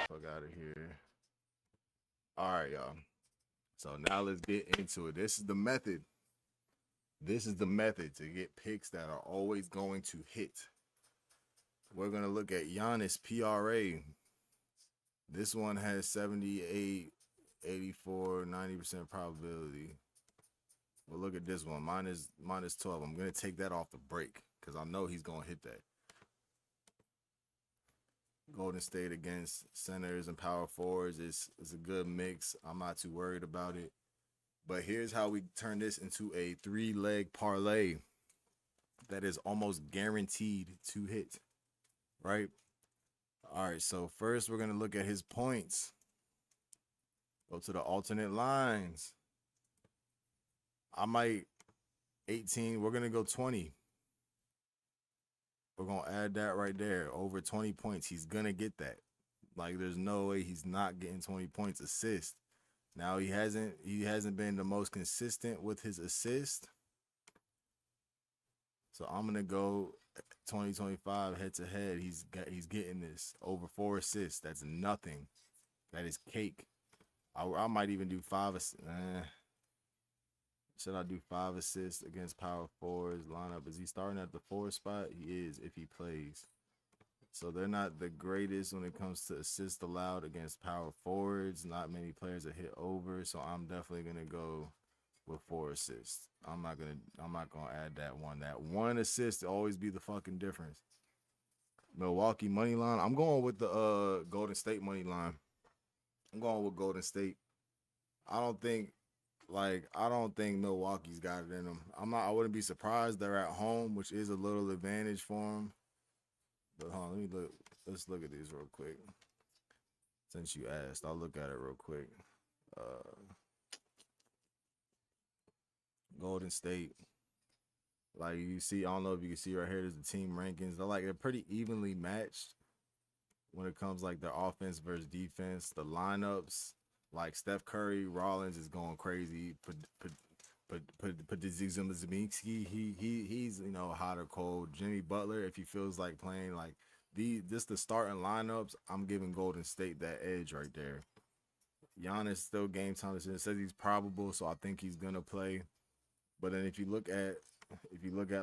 Fuck out of here. All right, y'all. So now let's get into it. This is the method. This is the method to get picks that are always going to hit. We're going to look at Giannis PRA. This one has 78, 84, 90% probability. We'll look at this one. Minus 12. I'm going to take that off the break because I know he's going to hit that. Golden State against centers and power forwards is a good mix. I'm not too worried about it. But here's how we turn this into a 3-leg parlay that is almost guaranteed to hit, right? All right, so first we're going to look at his points. Go to the alternate lines. I might 18. We're going to go 20. We're going to add that right there. Over 20 points. He's going to get that. Like, there's no way he's not getting 20 points assist. Now, he hasn't been the most consistent with his assist. So, I'm going to go 20-25 head-to-head. He's getting this. Over 4 assists. That's nothing. That is cake. I might even do 5 assists. Should I do 5 assists against power forwards lineup? Is he starting at the 4 spot? He is if he plays. So they're not the greatest when it comes to assists allowed against power forwards. Not many players that hit over. So I'm definitely gonna go with 4 assists. I'm not gonna add that one. That one assist to always be the fucking difference. Milwaukee money line. I'm going with the Golden State money line. I'm going with Golden State. I don't think Like I don't think Milwaukee's got it in them. I wouldn't be surprised they're at home, which is a little advantage for them. But hold on, let me look. Let's look at these real quick. Since you asked, I'll look at it real quick. Uh, Golden State. Like you see, I don't know if you can see right here. There's the team rankings. They're pretty evenly matched when it comes like their offense versus defense. The lineups, like Steph Curry, Rollins is going crazy. He's hot or cold. Jimmy Butler, if he feels like playing like the starting lineups, I'm giving Golden State that edge right there. Giannis still game time. It says he's probable, so I think he's gonna play. But then if you look at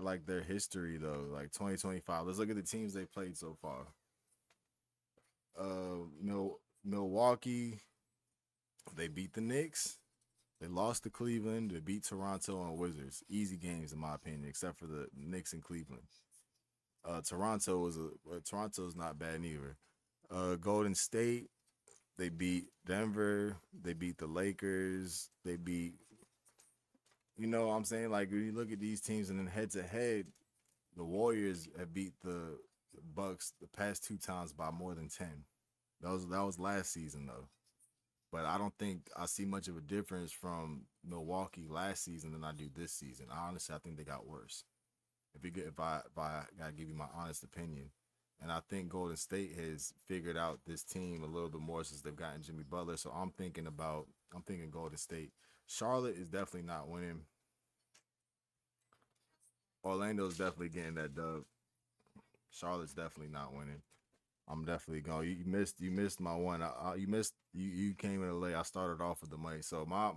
like their history though, like 2025, let's look at the teams they played so far. Milwaukee, they beat the Knicks. They lost to Cleveland. They beat Toronto and Wizards. Easy games in my opinion, except for the Knicks and Cleveland. Toronto's not bad neither. Golden State, they beat Denver. They beat the Lakers. They beat, you know what I'm saying? Like when you look at these teams and then head to head, the Warriors have beat the Bucks the past 2 times by more than 10. That was last season though. But I don't think I see much of a difference from Milwaukee last season than I do this season. I think they got worse. If I gotta give you my honest opinion, and I think Golden State has figured out this team a little bit more since they've gotten Jimmy Butler. So I'm thinking Golden State. Charlotte is definitely not winning. Orlando's definitely getting that dub. Charlotte's definitely not winning. I'm definitely going. You missed my one. You came in late. I started off with the money. So my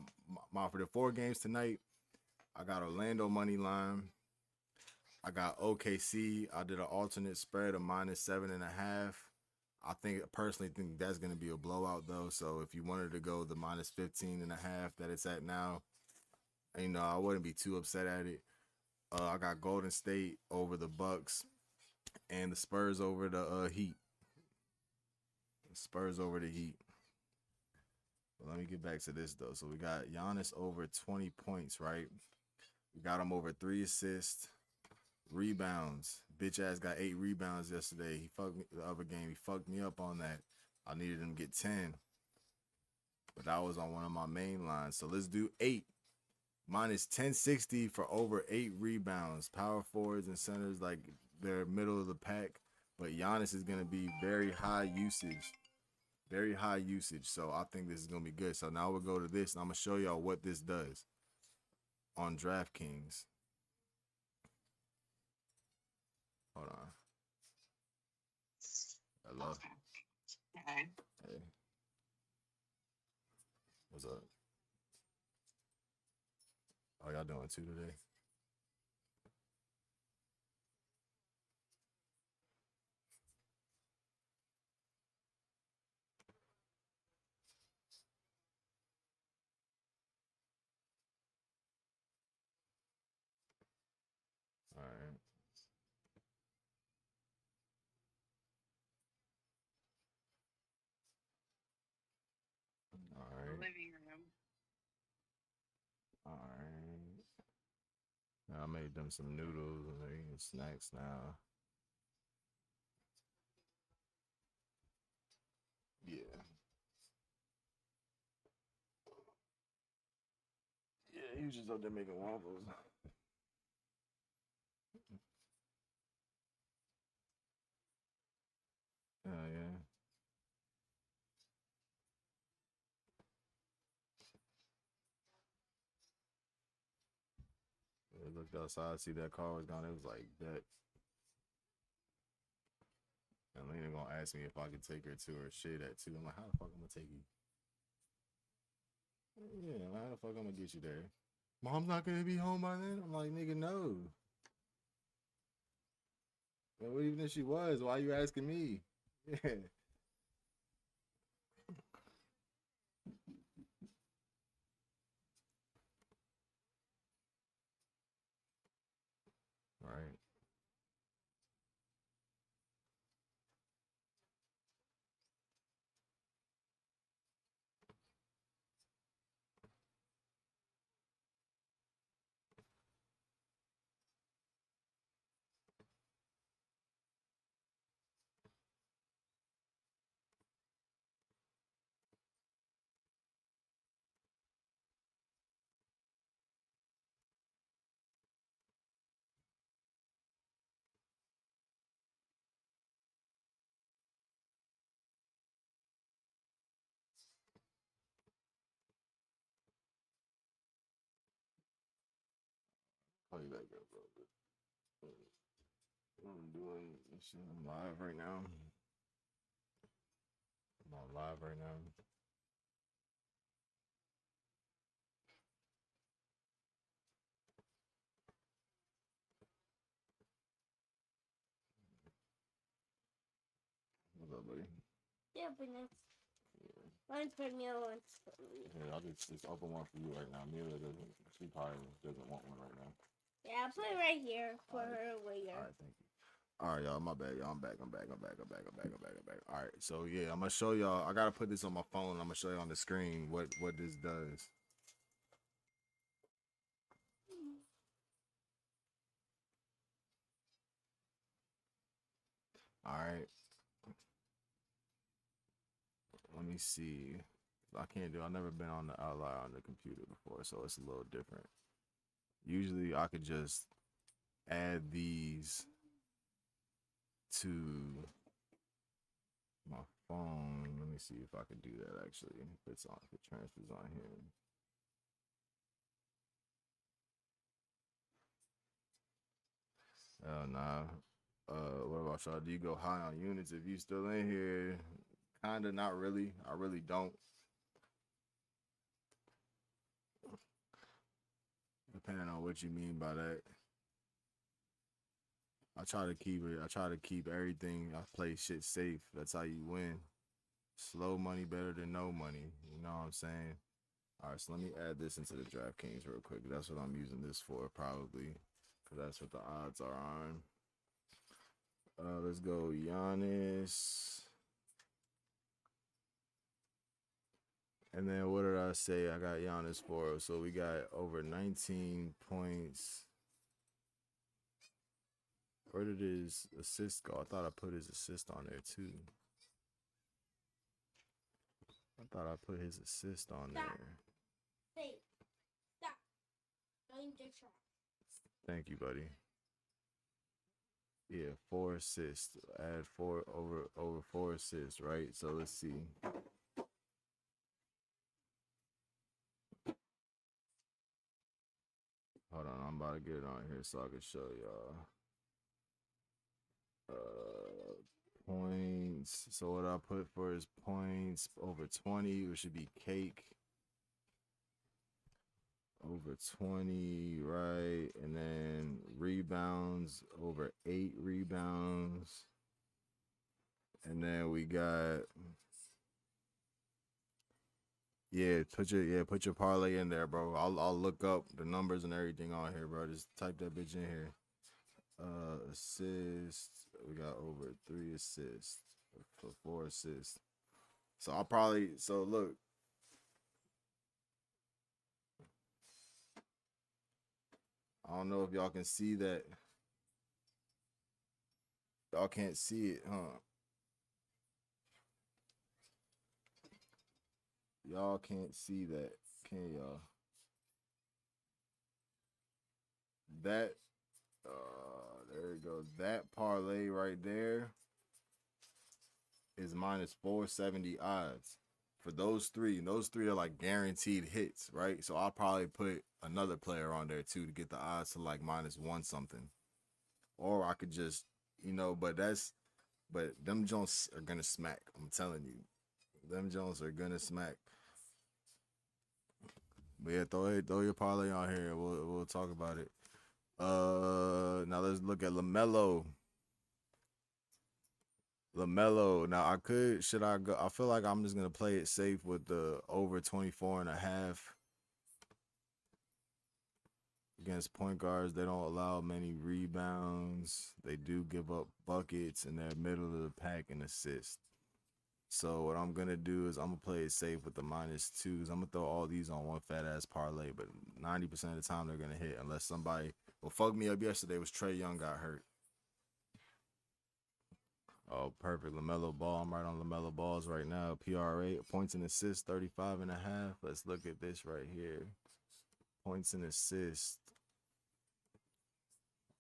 for the 4 games tonight, I got Orlando money line. I got OKC. I did an alternate spread of -7.5. Personally think that's gonna be a blowout though. So if you wanted to go the -15.5 that it's at now, I wouldn't be too upset at it. I got Golden State over the Bucks and the Spurs over the Heat. Spurs over the Heat. But let me get back to this though. So we got Giannis over 20 points, right? We got him over 3 assists, rebounds. Bitch ass got 8 rebounds yesterday. He fucked me the other game. He fucked me up on that. I needed him to get 10. But that was on one of my main lines. So let's do 8. -1060 for over 8 rebounds. Power forwards and centers, like they're middle of the pack. But Giannis is going to be very high usage. Very high usage. So I think this is going to be good. So now we'll go to this. And I'm going to show y'all what this does on DraftKings. Hold on. Hello. Okay. Hey. What's up? Oh, y'all doing 2 today? All right. All right. Living room. All right. Now I made them some noodles and they're eating snacks now. Yeah. Yeah, he was just out there making waffles. Oh yeah. I looked outside, see that car was gone. It was like that. And Lena gonna ask me if I could take her to her shit at 2. I'm like, how the fuck I'm gonna take you? Yeah, how the fuck I'm gonna get you there? Mom's not gonna be home by then. I'm like, nigga, no. Well, even if she was, why you asking me? Yeah. Right. Play back up, bro. I'm doing this shit. I'm live right now. I'm on live right now. What's up, buddy? Yeah, but that's one's for me, one's for me. Yeah, I'll just open one for you right now. Mila doesn't. She probably doesn't want one right now. Yeah, I'll put it right here for her later. All right, thank you. All right, y'all. My bad, y'all. I'm back. All right, so yeah, I'm gonna show y'all. I gotta put this on my phone. I'm gonna show you on the screen what this does. All right. Let me see. I've never been on the outlier on the computer before, so it's a little different. Usually, I could just add these to my phone. Let me see if I can do that actually. If it transfers on here. Hell nah. What about y'all? Do you go high on units if you still in here? Kinda, not really. I really don't. Depending on what you mean by that. I try to keep everything. I play shit safe. That's how you win. Slow money better than no money. You know what I'm saying? All right, so let me add this into the DraftKings real quick. That's what I'm using this for, probably, because that's what the odds are on. Let's go Giannis. And then what did I say? I got Giannis for. So we got over 19 points. Where did his assist go? I thought I put his assist on there too. I thought I put his assist on there. Hey, stop. Going to track. Thank you, buddy. Yeah, 4 assists. Add 4 over 4 assists, right? So let's see. Hold on, I'm about to get it on here so I can show y'all. Points. So what I put for his points over 20, which should be cake. Over 20, right? And then rebounds, over 8 rebounds. And then we got put your parlay in there, bro. I'll look up the numbers and everything on here, bro. Just type that bitch in here. Assists. We got over 3 assists for 4 assists. So look. I don't know if y'all can see that. Y'all can't see it, huh? Y'all can't see that, can y'all? That, there you go. That parlay right there is minus 470 odds for those three. And those three are like guaranteed hits, right? So I'll probably put another player on there too to get the odds to like minus 1 something. Or I could just, but them Jones are gonna smack. I'm telling you. Them Jones are gonna smack. But yeah, throw your parlay on here. We'll talk about it. Now let's look at LaMelo. Now should I go? I feel like I'm just gonna play it safe with the over 24.5. Against point guards, they don't allow many rebounds. They do give up buckets, and they're middle of the pack in assists. So what I'm gonna do is I'm gonna play it safe with the -2s. I'm gonna throw all these on one fat ass parlay, but 90% of the time they're gonna hit unless somebody. What fucked me up yesterday was Trae Young got hurt. Oh, perfect. LaMelo Ball. I'm right on LaMelo Balls right now. PRA, points and assists, 35.5. Let's look at this right here. Points and assists.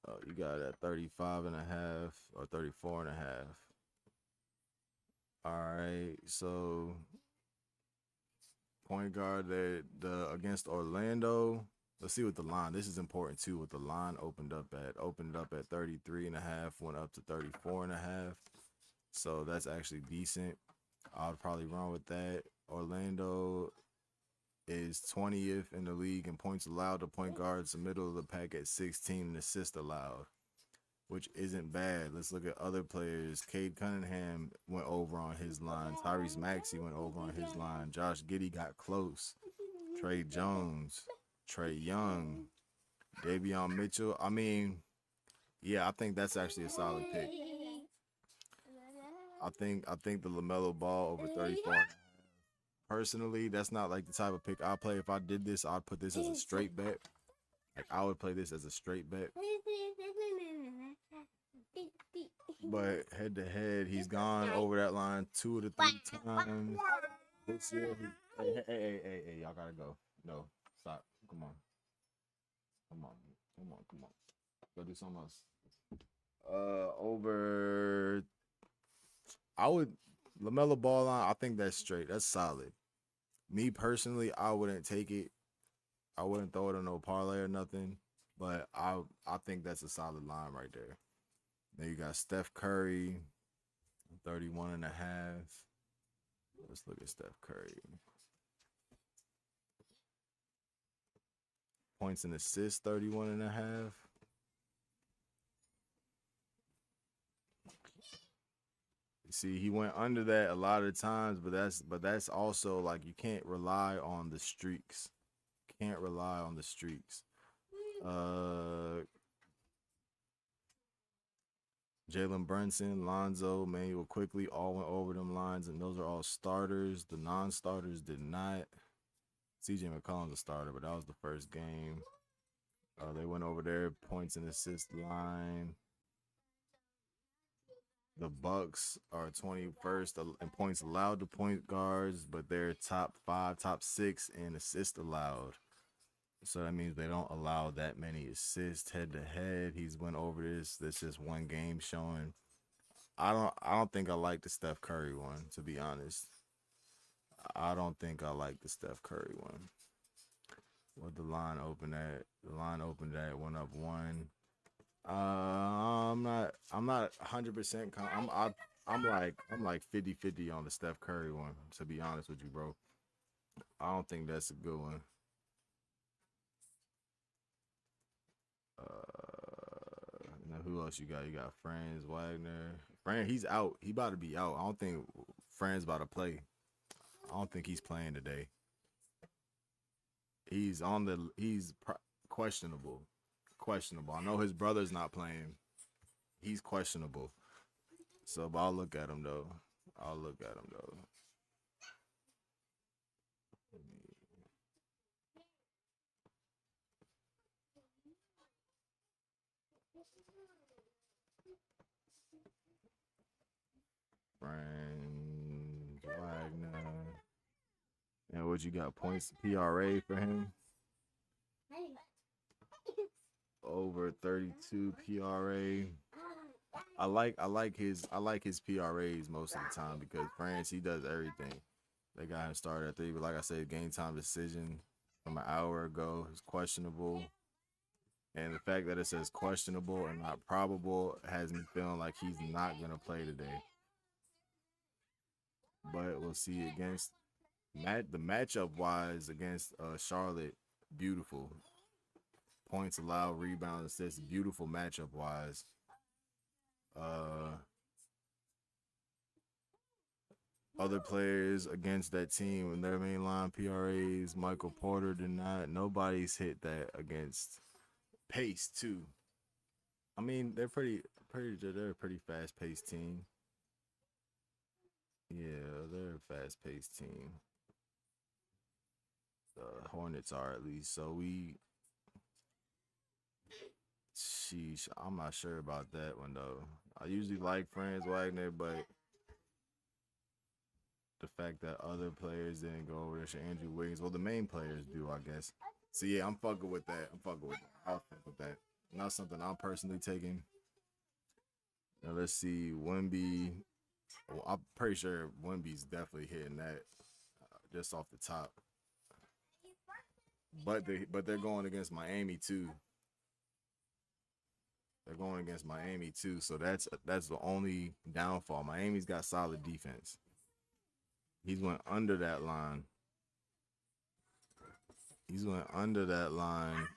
Oh, you got it at 35.5 or 34.5. All right, so point guard the against Orlando, Let's see what the line. This is important too. What the line opened up at. Opened up at 33.5. Went up to 34.5. So that's actually decent. I would probably run with that. Orlando is 20th in the league in points allowed to point guards, the middle of the pack at 16 and assists allowed, which isn't bad. Let's look at other players. Cade Cunningham went over on his line. Tyrese Maxey went over on his line. Josh Giddey got close. Trey Jones, Trey Young, Davion Mitchell. I mean, yeah, I think that's actually a solid pick. I think the LaMelo Ball over 34. Personally, that's not like the type of pick I'll play. If I did this, I'd put this as a straight bet. Like I would play this as a straight bet. But head to head, he's gone over that line 2 to 3 times this year. Hey, y'all gotta go. No, stop. Come on. Go do something else. I would LaMelo Ball line. I think that's straight. That's solid. Me personally, I wouldn't take it. I wouldn't throw it on no parlay or nothing. But I think that's a solid line right there. Then you got Steph Curry, 31.5. Let's look at Steph Curry. Points and assists, 31.5. See, he went under that a lot of times, but that's also like you can't rely on the streaks. Can't rely on the streaks. Jalen Brunson, Lonzo, Manuel Quickly all went over them lines, and those are all starters. The non-starters did not. CJ McCollum's a starter, but that was the first game. They went over their points and assist line. The Bucks are 21st in points allowed to point guards, but they're top 5, top 6 in assists allowed. So that means they don't allow that many assists head to head. He's went over this. That's just one game showing. I don't think I like the Steph Curry one, to be honest. I don't think I like the Steph Curry one. What the line opened at? The line opened at 1-1. I'm not 100%. I'm like 50-50 on the Steph Curry one, to be honest with you, bro. I don't think that's a good one. Now who else you got? You got Franz Wagner. He's out. He about to be out. I don't think Franz about to play. I don't think he's playing today. He's questionable. I know his brother's not playing. He's questionable. So, but I'll look at him though. Franz Wagner. And what you got? Points PRA for him? Over 32 PRA. I like his PRAs most of the time because France, he does everything. They got him started at 3, but like I said, game time decision from an hour ago is questionable. And the fact that it says questionable and not probable has me feeling like he's not gonna play today. But we'll see against the matchup wise against Charlotte, beautiful. Points allowed, rebounds, assists, beautiful matchup wise. Other players against that team and their main line PRAs, Michael Porter did not. Nobody's hit that against pace too. I mean, they're a pretty fast paced team. Yeah, they're a fast paced team. The Hornets are at least. So sheesh, I'm not sure about that one though. I usually like Franz Wagner, but the fact that other players didn't go over there, Andrew Wiggins, well, the main players do, I guess. So yeah, I'm fucking with that. I'll fuck with that. Not something I'm personally taking. Now let's see, Wemby. Well, I'm pretty sure Wemby's definitely hitting that just off the top. but they're going against Miami too. They're going against Miami too, so that's the only downfall. Miami's got solid defense. He's went under that line. He's went under that line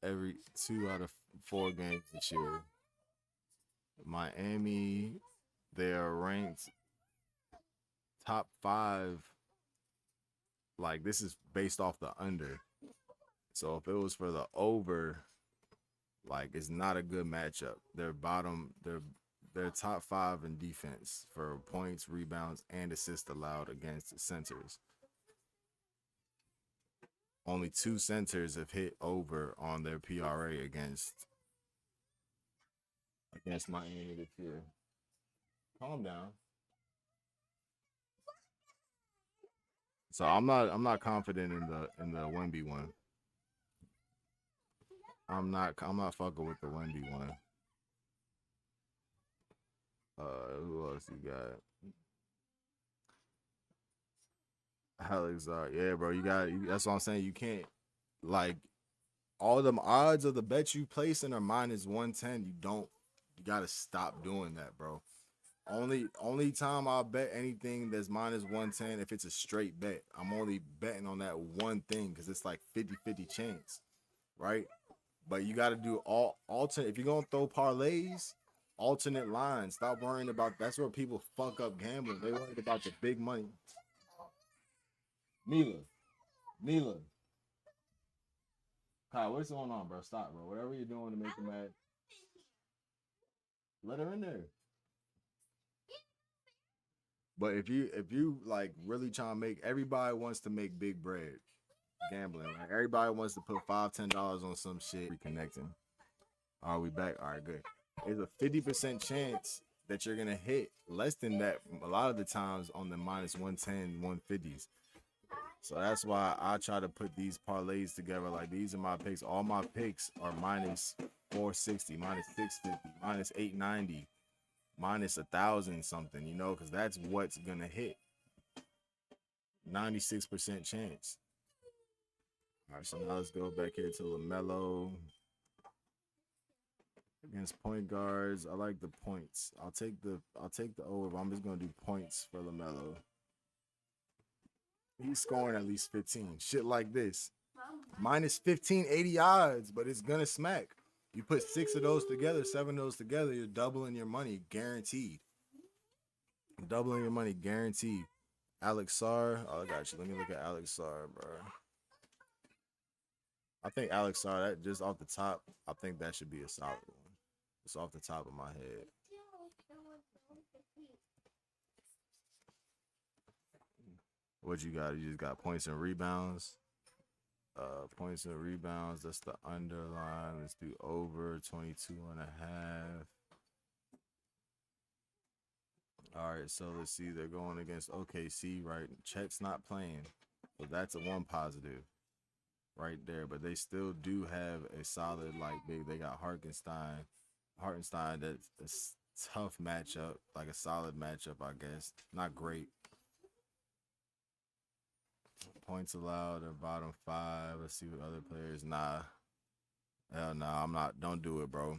every 2 out of 4 games this year. Miami, they are ranked top 5. Like, this is based off the under. So if it was for the over, like, it's not a good matchup. They're top 5 in defense for points, rebounds, and assists allowed against the centers. Only 2 centers have hit over on their PRA against Miami this year. Calm down. So I'm not confident in the Wemby one. I'm not fucking with the Wemby one. Who else you got? Alexander. Yeah, bro. That's what I'm saying. You can't, like, all them odds of the bet you placing are minus 110. You gotta stop doing that, bro. Only time I'll bet anything that's minus 110 if it's a straight bet. I'm only betting on that one thing because it's like 50-50 chance, right? But you got to do all alternate. If you're gonna throw parlays, alternate lines. Stop worrying about. That's where people fuck up gambling. They worried about the big money. Mila, Kyle, what's going on, bro? Stop, bro. Whatever you're doing to make them mad, let her in there. But if you like really trying to make, everybody wants to make big bread gambling. Like, everybody wants to put $5-10 on some shit. Reconnecting. Are we back? All right, good. There's a 50% chance that you're gonna hit. Less than that a lot of the times on the minus 110, 150s. So that's why I try to put these parlays together. Like, these are my picks. All my picks are minus 460, minus 650, minus 890, minus 1,000 something, you know, because that's what's gonna hit. 96% chance. All right, so now let's go back here to LaMelo. Against point guards, I like the points. I'll take the over, but I'm just gonna do points for LaMelo. He's scoring at least 15. Shit like this. Minus 15, 80 odds, but it's gonna smack. You put 6 of those together, 7 of those together, you're doubling your money, guaranteed. Doubling your money, guaranteed. Alex Sarr. Oh, I got you. Let me look at Alex Sarr, bro. I think Alex Sarr, that just off the top, I think that should be a solid one. It's off the top of my head. What you got? You just got points and rebounds. Points and rebounds. That's the underline. Let's do over 22.5. All right, so let's see. They're going against OKC, right? Chet's not playing, so that's a one positive right there. But they still do have a solid, like, big. They got Hartenstein. That's a tough matchup, like a solid matchup, I guess. Not great. Points allowed are bottom 5. Let's see what other players. Nah. Hell no, I'm not. Don't do it, bro.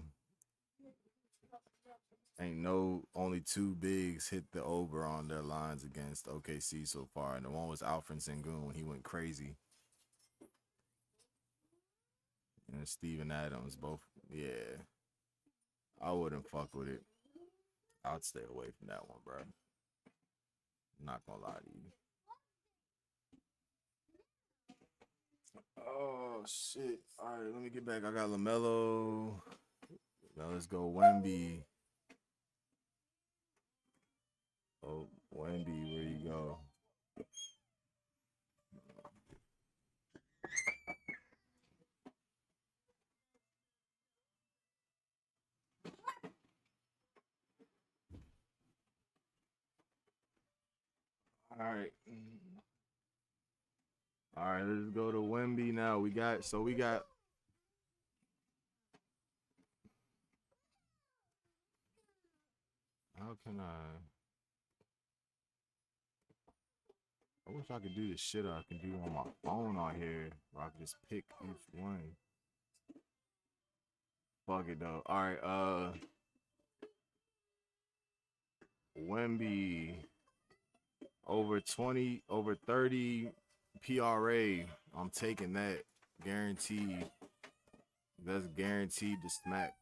Only 2 bigs hit the over on their lines against OKC so far. And the one was Alfred Sengun when he went crazy. And Steven Adams, both. Yeah. I wouldn't fuck with it. I'd stay away from that one, bro. Not gonna lie to you. Oh, shit. All right, let me get back. I got LaMelo. Now let's go Wemby. Oh, Wemby, where you go? All right. All right, let's go to Wemby now. We got. How can I? I wish I could do the shit I can do on my phone out here, where I can just pick each one. Fuck it though. All right, Wemby over 20, over 30 PRA. I'm taking that guaranteed. That's guaranteed to smack.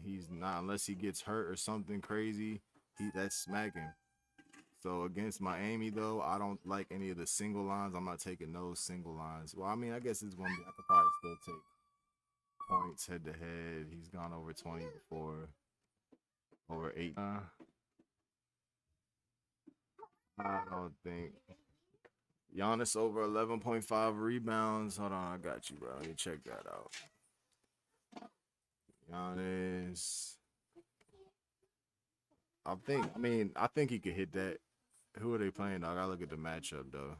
He's not, unless he gets hurt or something crazy. That's smacking. So against Miami though, I don't like any of the single lines. I'm not taking those single lines. Well, I mean, I guess it's one I could probably still take points head to head. He's gone over 20 before. Over 8. I don't think. Giannis over 11.5 rebounds. Hold on, I got you, bro. Let me check that out. Giannis. I think he could hit that. Who are they playing? I gotta look at the matchup though.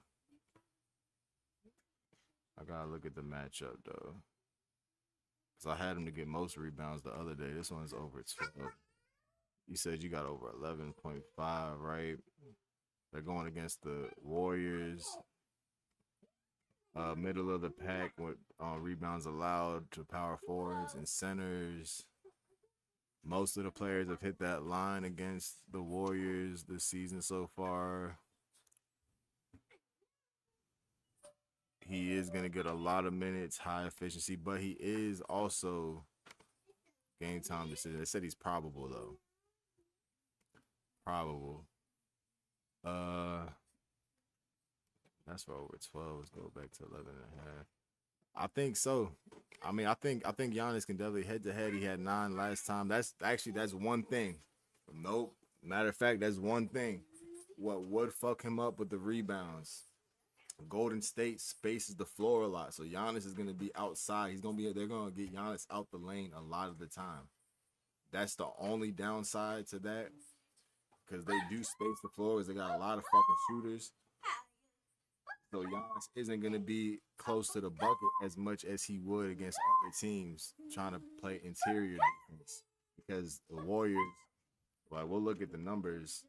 Cause I had him to get most rebounds the other day. This one's over 12. You said you got over 11.5, right? They're going against the Warriors. Middle of the pack with rebounds allowed to power forwards and centers. Most of the players have hit that line against the Warriors this season so far. He is going to get a lot of minutes, high efficiency, but he is also game time decision. They said he's probable, though. Probable. That's for over 12. Let's go back to 11 and a half. I think so. I mean, I think Giannis can definitely head to head. He had 9 last time. That's one thing. Nope. Matter of fact, that's one thing. What would fuck him up with the rebounds? Golden State spaces the floor a lot, so Giannis is gonna be outside. They're gonna get Giannis out the lane a lot of the time. That's the only downside to that, because they do space the floors. They got a lot of fucking shooters. So Giannis isn't going to be close to the bucket as much as he would against other teams trying to play interior defense. Because the Warriors, well, we'll look at the numbers.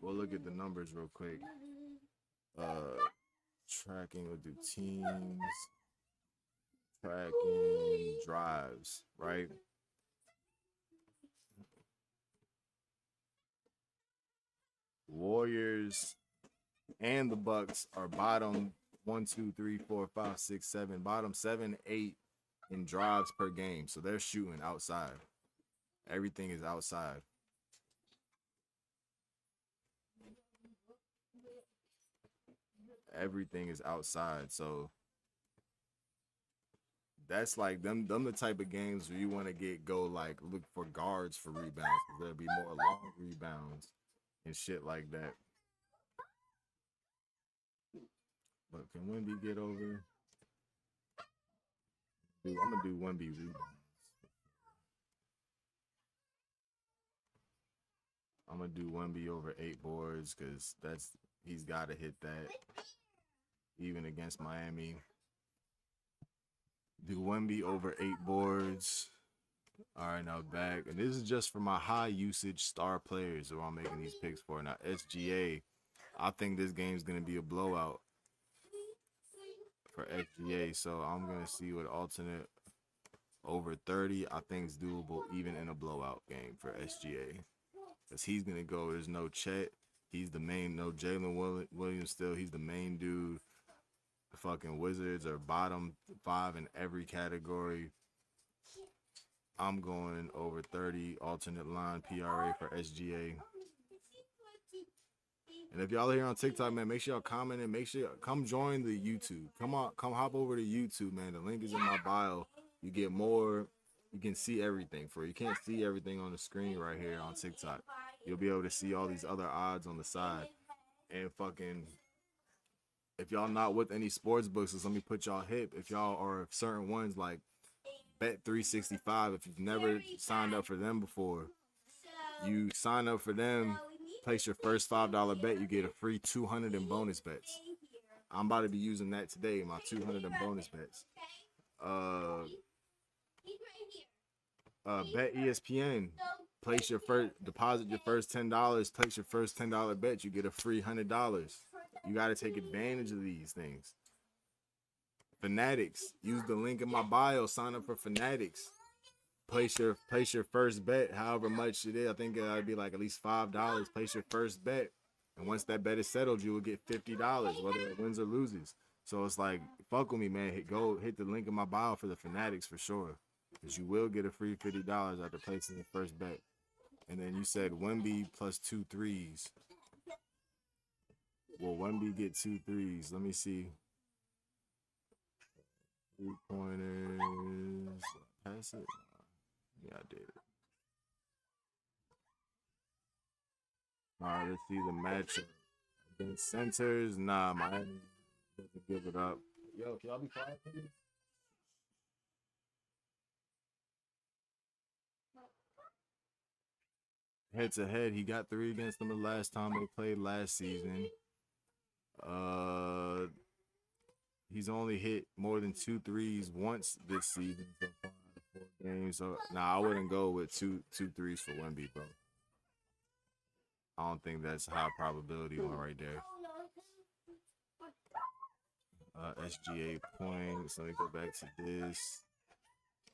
We'll look at the numbers real quick. Tracking, we'll do teams. Tracking drives, right? Warriors and the Bucks are bottom 1, 2, 3, 4, 5, 6, 7, bottom 7, 8 in drives per game. So they're shooting outside. Everything is outside. Everything is outside. So that's like them the type of games where you want to look for guards for rebounds. There'll be more long rebounds and shit like that. But can Wemby get over? Dude, I'm gonna do Wemby rebounds. I'm gonna do Wemby over 8 boards because he's got to hit that even against Miami. Do Wemby over 8 boards. All right, now back, and this is just for my high usage star players who I'm making these picks for. Now SGA, I think this game's gonna be a blowout for SGA, so I'm gonna see what alternate over 30 I think is doable even in a blowout game for SGA, because he's gonna go. There's no Chet, he's the main. No Jalen Williams still, he's the main dude. The fucking Wizards are bottom 5 in every category. I'm going over 30 alternate line PRA for SGA. And if y'all are here on TikTok, man, make sure y'all comment and make sure y'all come join the YouTube. Come hop over to YouTube, man. The link is in my bio. You get more. You can see everything for you. You can't see everything on the screen right here on TikTok. You'll be able to see all these other odds on the side. And fucking, if y'all not with any sports books, let me put y'all hip. If y'all are certain ones like Bet365, if you've never signed up for them before, you sign up for them, place your first $5 bet, you get a free 200 in bonus bets. I'm about to be using that today, my 200 in bonus bets. Bet ESPN, deposit your first $10, place your first $10 bet, you get a free $100. You got to take advantage of these things. Fanatics. Use the link in my bio. Sign up for Fanatics. Place your first bet, however much it is. I think it'd be like at least $5. Place your first bet, and once that bet is settled, you will get $50, whether it wins or loses. So it's like, fuck with me, man. Hit the link in my bio for the Fanatics for sure, because you will get a free $50 after placing your first bet. And then you said Wemby plus 2 threes. Will Wemby get 2 threes? Let me see. 3-pointers. Pass it. Yeah, I did. All right, let's see the matchup. Against centers, nah, Miami doesn't give it up. Yo, can y'all be quiet, please? Head to head, he got 3 against them the last time they played last season. He's only hit more than 2 threes once this season so far in 4 games. So I wouldn't go with two threes for Wemby, bro. I don't think that's high probability one right there. SGA points. Let me go back to this.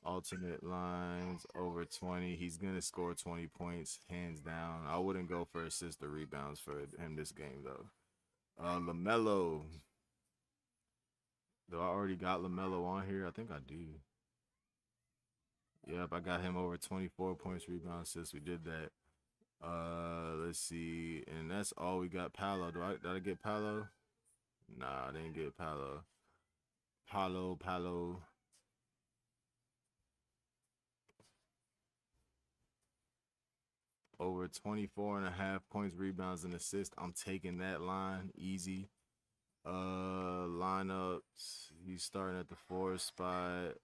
Alternate lines over 20. He's gonna score 20 points hands down. I wouldn't go for assists or rebounds for him this game though. LaMelo. Do I already got LaMelo on here? I think I do. Yep, I got him over 24 points, rebounds, assists. We did that. Let's see, and that's all we got. Paolo. Did I get Paolo? Nah, I didn't get Paolo. Paolo. Over 24.5 points, rebounds, and assists. I'm taking that line easy. Lineups. He's starting at the 4 spot.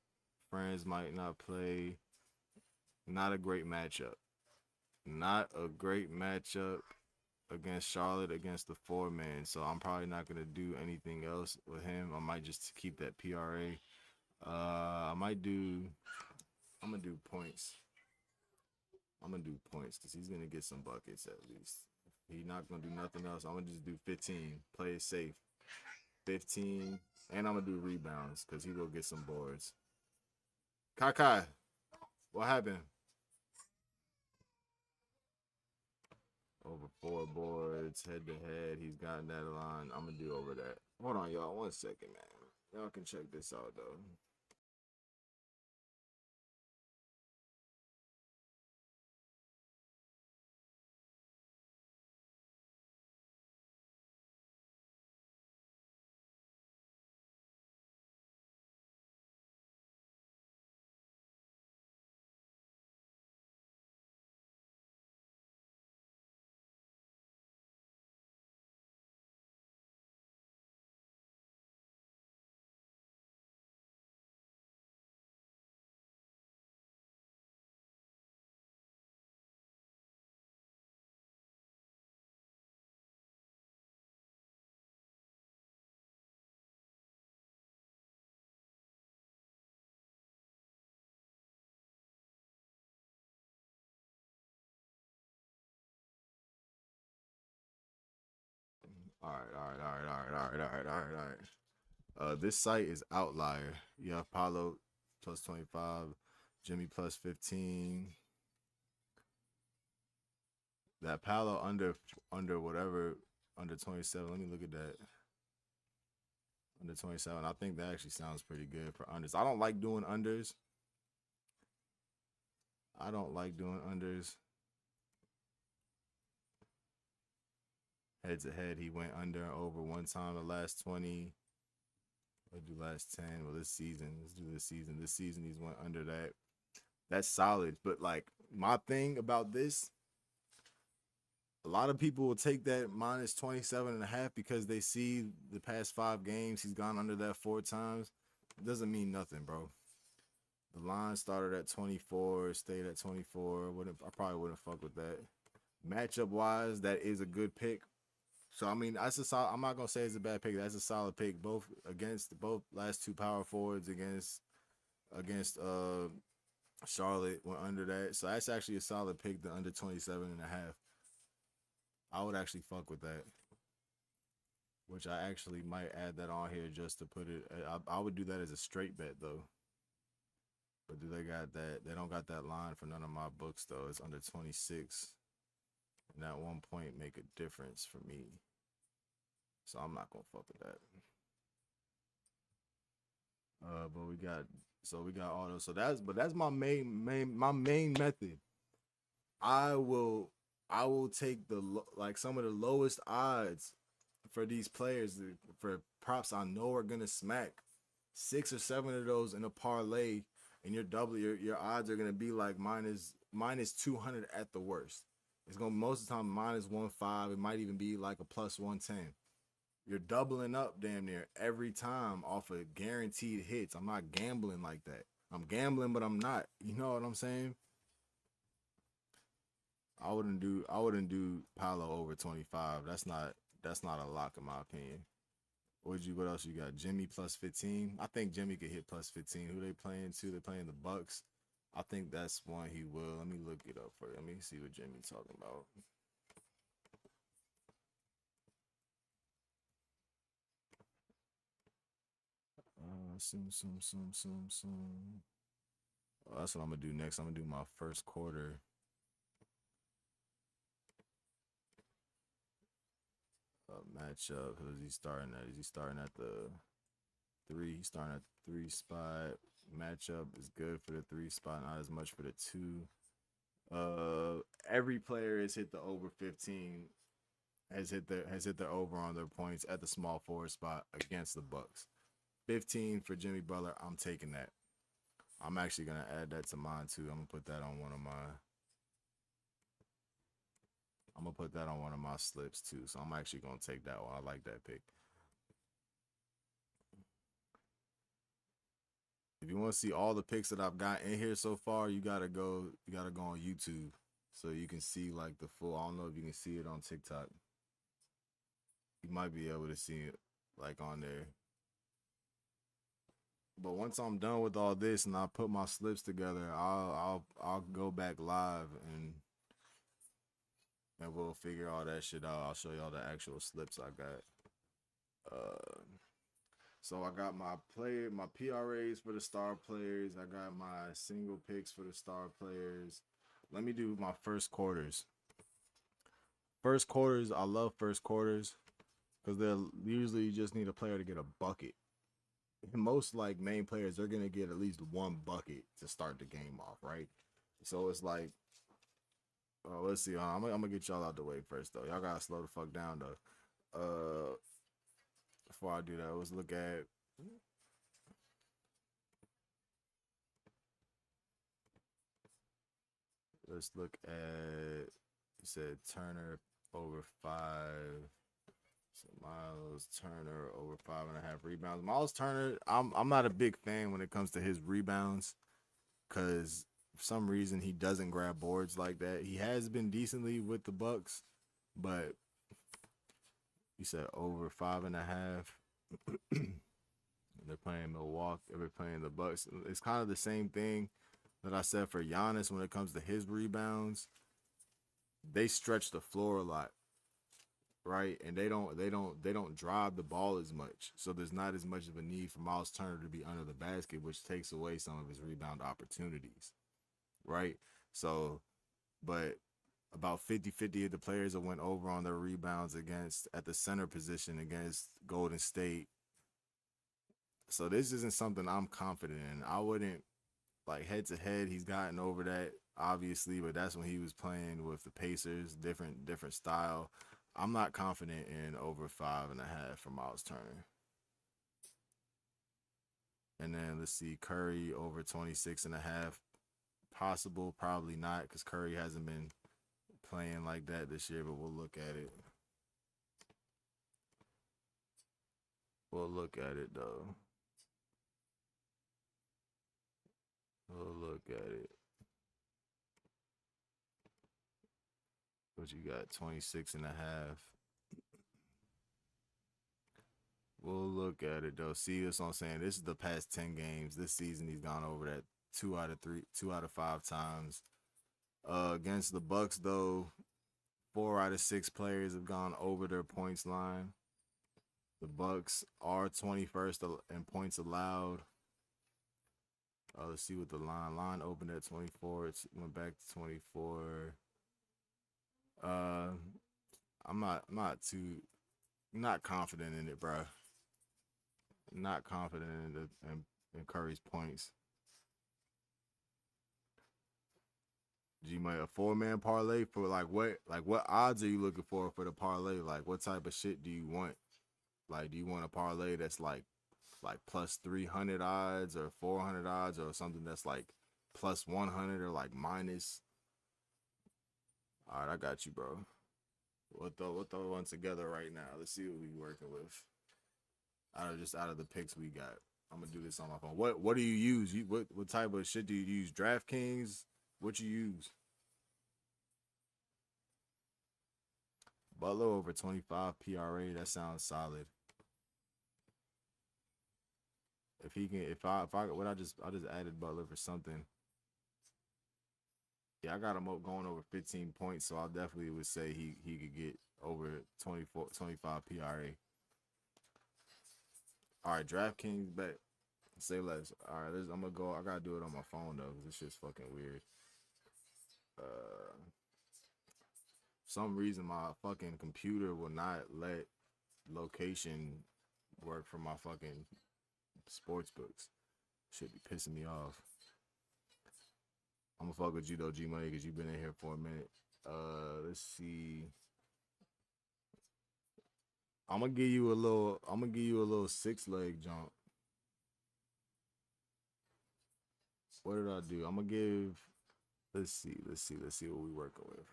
Friends might not play. Not a great matchup. Not a great matchup against Charlotte against the 4-man. So I'm probably not gonna do anything else with him. I might just keep that PRA. I'm gonna do points. I'm gonna do points because he's gonna get some buckets at least. He's not gonna do nothing else. I'm gonna just do 15. Play it safe. 15, and I'm gonna do rebounds because he will get some boards. Kakai, what happened? Over 4 boards, head to head. He's gotten that line. I'm gonna do over that. Hold on, y'all. 1 second, man. Y'all can check this out though. All right. This site is outlier. You have Paulo plus 25, Jimmy plus 15. That Paolo under whatever, under 27. Let me look at that. Under 27. I think that actually sounds pretty good for unders. I don't like doing unders. Head to head, he went under and over 1 time the last 20. Let's do last 10. Well, this season. Let's do this season. This season, he's went under that. That's solid. But, like, my thing about this, a lot of people will take that minus 27.5 because they see the past 5 games he's gone under that 4 times. It doesn't mean nothing, bro. The line started at 24, stayed at 24. I probably wouldn't fuck with that. Matchup wise, that is a good pick. So I mean, I'm not gonna say it's a bad pick. That's a solid pick. Both last 2 power forwards against Charlotte went under that. So that's actually a solid pick. The under 27.5. I would actually fuck with that. which I actually might add that on here just to put it. I would do that as a straight bet though. But do they got that? They don't got that line for none of my books though. It's under 26, and that 1 point make a difference for me. So I'm not gonna fuck with that. But we got all those. So that's my main method. I will take like some of the lowest odds for these players for props I know are gonna smack 6 or 7 of those in a parlay, and your odds are gonna be like minus 200 at the worst. It's gonna most of the time -1.5. It might even be like a +110. You're doubling up damn near every time off of guaranteed hits. I'm not gambling like that. I'm gambling, but I'm not. You know what I'm saying? I wouldn't do Paolo over 25. That's not a lock in my opinion. What else you got? Jimmy +15. I think Jimmy could hit +15. Who they playing to? They're playing the Bucks. I think that's one he will. Let me look it up for you. Let me see what Jimmy's talking about. Soon. Oh, that's what I'm gonna do next. I'm gonna do my first quarter. Matchup. Who's he starting at? Is he starting at the 3? He's starting at the 3 spot. Matchup is good for the 3 spot, not as much for the 2. Every player has hit the over 15. Has hit the over on their points at the small forward spot against the Bucks. 15 for Jimmy Butler. I'm taking that. I'm actually gonna add that to mine too. I'm gonna put that on one of my slips too. So I'm actually gonna take that one. I like that pick. If you want to see all the picks that I've got in here so far, you gotta go on YouTube so you can see like the full. I don't know if you can see it on TikTok. You might be able to see it like on there. But once I'm done with all this and I put my slips together, I'll go back live and we'll figure all that shit out. I'll show y'all the actual slips I got. So I got my PRAs for the star players. I got my single picks for the star players. Let me do my first quarters. First quarters, I love first quarters because they'll usually you just need a player to get a bucket. Most like main players, they're gonna get at least one bucket to start the game off, right? So it's like, let's see. I'm gonna get y'all out the way first though. Y'all gotta slow the fuck down though. Before I do that, let's look at. You said Turner over 5. So Miles Turner over 5.5 rebounds. Miles Turner, I'm not a big fan when it comes to his rebounds because for some reason he doesn't grab boards like that. He has been decently with the Bucks, but you said over 5.5. They're playing Milwaukee. They're playing the Bucks. It's kind of the same thing that I said for Giannis when it comes to his rebounds. They stretch the floor a lot, right? And they don't drive the ball as much. So there's not as much of a need for Miles Turner to be under the basket, which takes away some of his rebound opportunities, right? So, but about 50-50 of the players that went over on their rebounds at the center position against Golden State. So this isn't something I'm confident in. I wouldn't like head to head. He's gotten over that obviously, but that's when he was playing with the Pacers, different style. I'm not confident in over 5.5 for Miles Turner. And then let's see, Curry over 26.5. Possible, probably not, because Curry hasn't been playing like that this year, but we'll look at it. We'll look at it though. We'll look at it. What you got? 26.5. We'll look at it though. See, that's what I'm saying. This is the past 10 games. This season he's gone over that 2 out of 5 times. Against the Bucks though, 4 out of 6 players have gone over their points line. The Bucks are 21st in points allowed. Let's see what the line opened at 24. It went back to 24. I'm not confident in it, bro. Not confident in Curry's points. G-Money, a 4-man parlay for what odds are you looking for the parlay? Like what type of shit do you want? Like do you want a parlay that's like plus 300 odds or 400 odds or something that's like plus 100 or like minus? All right, I got you, bro. We'll throw one together right now. Let's see what we working with. Out of the picks we got. I'm gonna do this on my phone. What do you use? What type of shit do you use? DraftKings? What you use? Butler over 25 PRA. That sounds solid. If he can, I just added Butler for something. Yeah, I got him up going over 15 points, so I definitely would say he could get over 25 PRA. All right, DraftKings bet. Say less. All right, I'm gonna go. I gotta do it on my phone though, because this shit's fucking weird. Some reason my fucking computer will not let location work for my fucking sports books. Should be pissing me off. I'm gonna fuck with you though, G Money, because you've been in here for a minute. Let's see. I'm gonna give you a little 6-leg jump. What did I do? I'm gonna give. Let's see what we working with.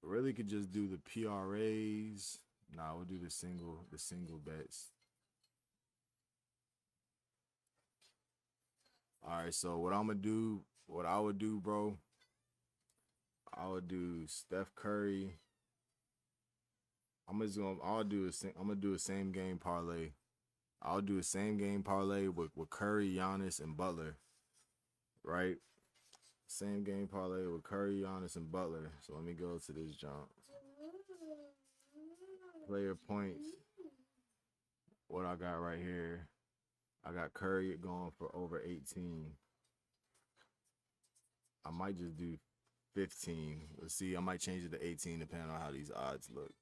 Really could just do the PRAs. Nah, we'll do the single bets. All right, so what I would do, bro, I would do Steph Curry. I'm gonna do a same game parlay. I'll do a same game parlay with Curry, Giannis, and Butler. Right? Same game parlay with Curry, Giannis, and Butler. So let me go to this jump. Player points. What I got right here. I got Curry going for over 18. I might just do 15. Let's see. I might change it to 18 depending on how these odds look.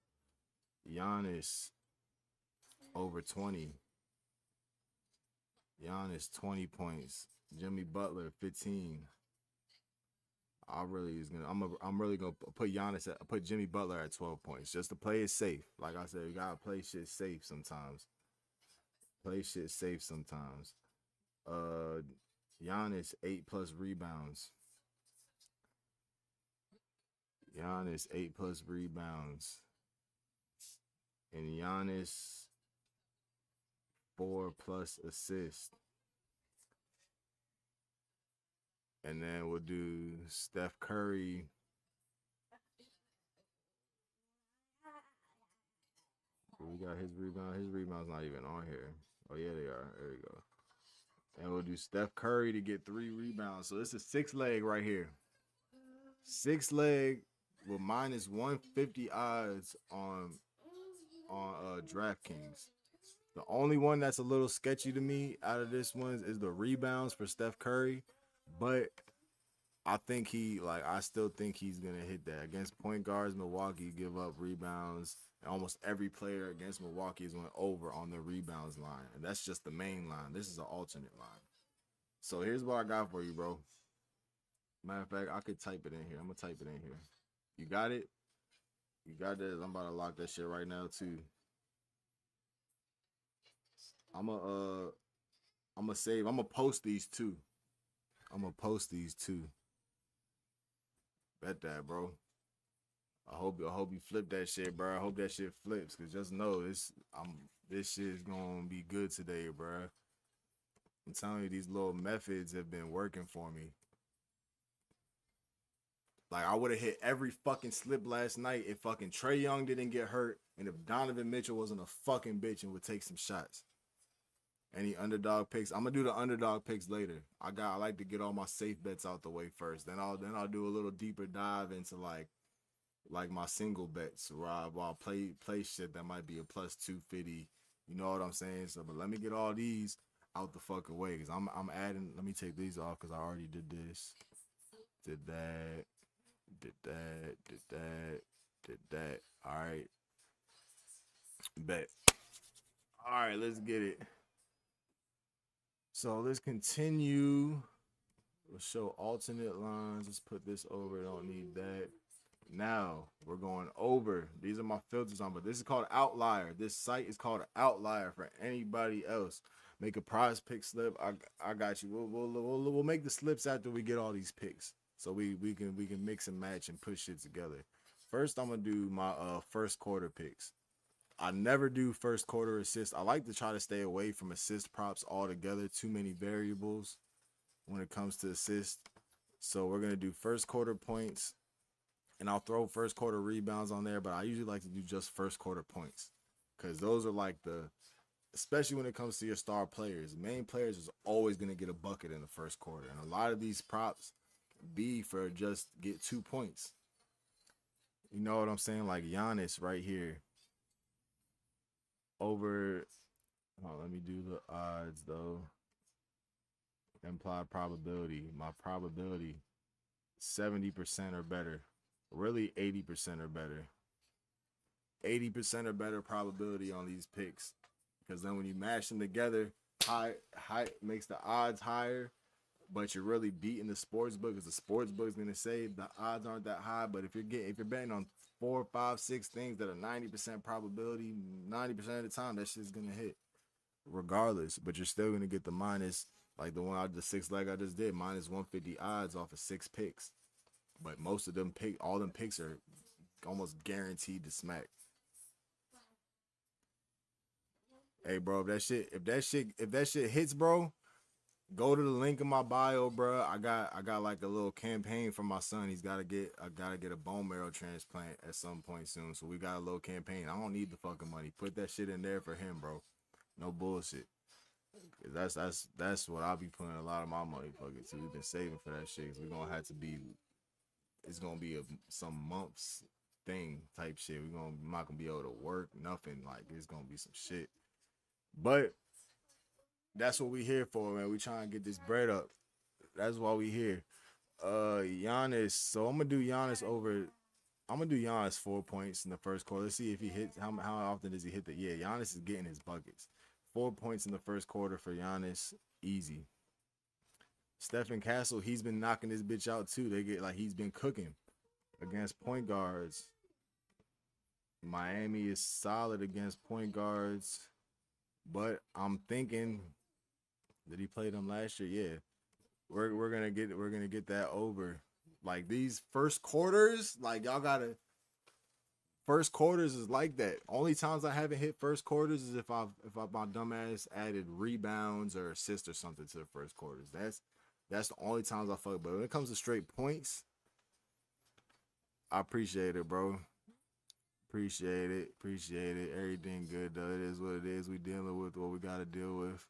Giannis over 20. Giannis 20 points. Jimmy Butler 15. I'm really gonna put Jimmy Butler at 12 points just to play it safe. Like I said, you gotta play shit safe sometimes. Giannis 8+ rebounds. Giannis 8+ rebounds. And Giannis 4+ assists. And then we'll do Steph Curry. We got his rebound. His rebound's not even on here. Oh, yeah, they are. There we go. And we'll do Steph Curry to get 3 rebounds. So this is 6-leg right here. 6-leg with minus 150 odds on DraftKings. The only one that's a little sketchy to me out of this one is the rebounds for Steph Curry. But I still think he's going to hit that. Against point guards, Milwaukee give up rebounds. And almost every player against Milwaukee is went over on the rebounds line. And that's just the main line. This is an alternate line. So here's what I got for you, bro. Matter of fact, I could type it in here. I'm going to type it in here. You got it? You got this? I'm about to lock that shit right now, too. I'm going to post these two. Bet that, bro. I hope you flip that shit, bro. I hope that shit flips, cause just know this shit is gonna be good today, bro. I'm telling you, these little methods have been working for me. Like I would have hit every fucking slip last night if fucking Trae Young didn't get hurt, and if Donovan Mitchell wasn't a fucking bitch and would take some shots. Any underdog picks? I'm gonna do the underdog picks later. I like to get all my safe bets out the way first. Then I'll do a little deeper dive into like like my single bets where I'll play shit that might be a plus 250. You know what I'm saying? So, but let me get all these out the fucking way because I'm adding. Let me take these off because I already did this, did that, did that, did that, did that. All right, bet. All right, let's get it. So let's continue. We'll show alternate lines. Let's put this over. Don't need that. Now we're going over. These are my filters on, but this is called outlier. This site is called outlier for anybody else. Make a prize pick slip. I got you. We'll make the slips after we get all these picks, so we can mix and match and put shit together. First, I'm gonna do my first quarter picks. I never do first quarter assist. I like to try to stay away from assist props altogether. Too many variables when it comes to assist. So we're gonna do first quarter points, and I'll throw first quarter rebounds on there, but I usually like to do just first quarter points because those are like especially when it comes to your star players. Main players is always gonna get a bucket in the first quarter, and a lot of these props be for just get 2 points. You know what I'm saying? Like Giannis right here over. Oh, let me do the odds though. Implied probability. My probability 70% or better. Really 80% or better. 80% or better probability on these picks. Because then when you mash them together, high makes the odds higher, but you're really beating the sports book because the sports book is gonna say the odds aren't that high. But if you're betting on 4, 5, 6 things that are 90% probability, 90% of the time that shit's gonna hit. Regardless, but you're still gonna get the minus, like the one out of the 6 leg I just did, minus 150 odds off of 6 picks. But most of them all them picks are almost guaranteed to smack. Hey, bro, if that shit hits, bro, go to the link in my bio, bro. I got like a little campaign for my son. I gotta get a bone marrow transplant at some point soon. So we got a little campaign. I don't need the fucking money. Put that shit in there for him, bro. No bullshit. That's what I'll be putting a lot of my money fucking to. We've been saving for that shit. Cause we're gonna have to be. It's gonna be some months thing type shit. I'm not gonna be able to work nothing. Like it's gonna be some shit. But that's what we here for, man. We trying to get this bread up. That's why we here. Giannis. So I'm gonna do Giannis over. I'm gonna do Giannis 4 points in the first quarter. Let's see if he hits. How often does he hit that? Yeah, Giannis is getting his buckets. 4 points in the first quarter for Giannis, easy. Stephen Castle, he's been knocking this bitch out too. He's been cooking against point guards. Miami is solid against point guards, but I'm thinking that he played them last year. Yeah, we're gonna get that over. Like these first quarters, like y'all gotta. First quarters is like that. Only times I haven't hit first quarters is if my dumbass added rebounds or assists or something to the first quarters. That's the only times I fuck. But when it comes to straight points, I appreciate it, bro. Appreciate it. Everything good though. It is what it is. We dealing with what we gotta deal with.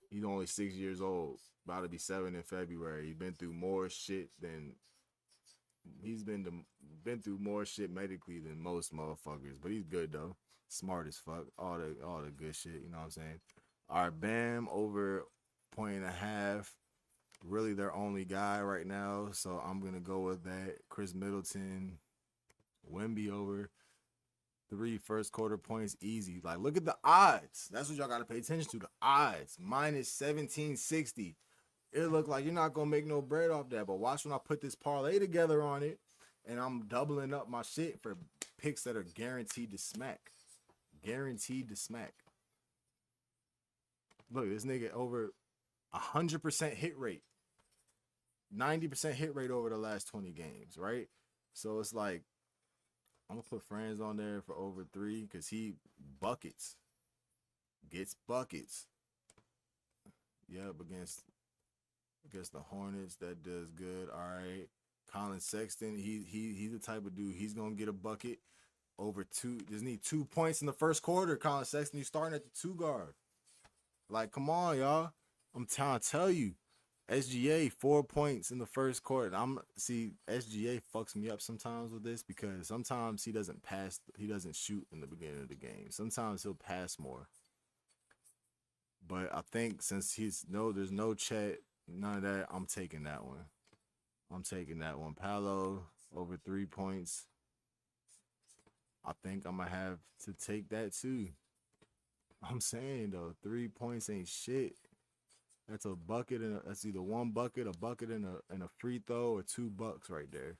He's only 6 years old. About to be 7 in February. He's been through more shit than through more shit medically than most motherfuckers. But he's good though. Smart as fuck. All the good shit. You know what I'm saying? All right, Bam over 1.5. Really their only guy right now. So I'm gonna go with that. Chris Middleton. Wemby over 3 first quarter points, easy. Like, look at the odds. That's what y'all got to pay attention to. The odds, minus 1760. It look like you're not going to make no bread off that. But watch when I put this parlay together on it, and I'm doubling up my shit for picks that are guaranteed to smack. Guaranteed to smack. Look, this nigga over 100% hit rate. 90% hit rate over the last 20 games, right? So it's like, I'm going to put Franz on there for over 3 because he buckets. Gets buckets. Yep, against the Hornets, that does good. All right. Colin Sexton, he's the type of dude, he's going to get a bucket over 2. Just need 2 points in the first quarter. Colin Sexton, he's starting at the 2 guard. Like, come on, y'all. I'm trying to tell you. SGA 4 points in the first quarter. SGA fucks me up sometimes with this because sometimes he doesn't shoot in the beginning of the game. Sometimes he'll pass more. But I think since there's no Chet, none of that, I'm taking that one. Paolo over 3 points. I think I'm gonna have to take that too. I'm saying though, 3 points ain't shit. That's a bucket and that's either one bucket, a bucket and a free throw, or $2 right there.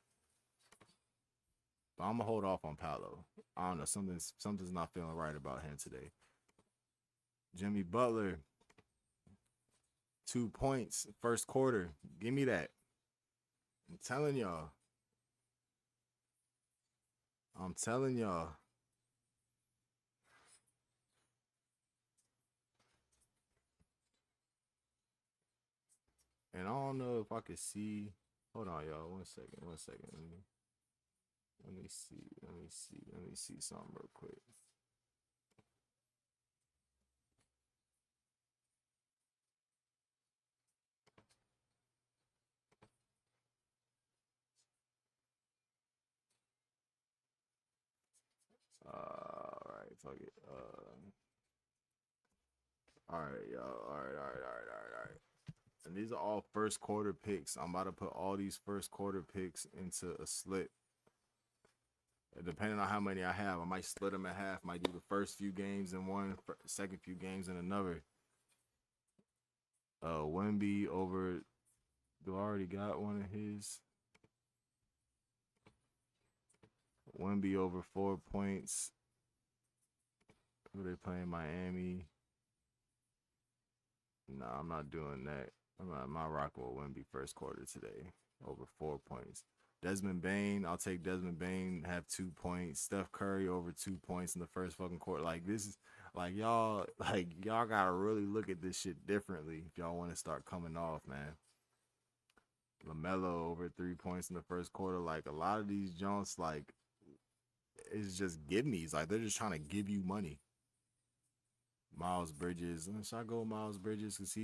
But I'm gonna hold off on Paolo. I don't know, something's not feeling right about him today. Jimmy Butler, 2 points, first quarter. Give me that. I'm telling y'all. And I don't know if I could see. Hold on, y'all. 1 second. Let me see something real quick. All right, fuck it. All right, y'all. All right. And these are all first quarter picks. I'm about to put all these first quarter picks into a slip. Depending on how many I have, I might split them in half. Might do the first few games in one, second few games in another. Wemby over. Do I already got one of his? Wemby over 4 points. Who they playing? Miami. Nah, I'm not doing that. I'm not rocking with Wemby first quarter today. Over 4 points. Desmond Bain, I'll take Desmond Bain, have 2 points. Steph Curry over 2 points in the first fucking quarter. Like, this is, y'all gotta really look at this shit differently if y'all want to start coming off, man. LaMelo over 3 points in the first quarter. Like, a lot of these Jones, it's just give me's. Like, they're just trying to give you money. Miles Bridges. Should I go with Miles Bridges? Because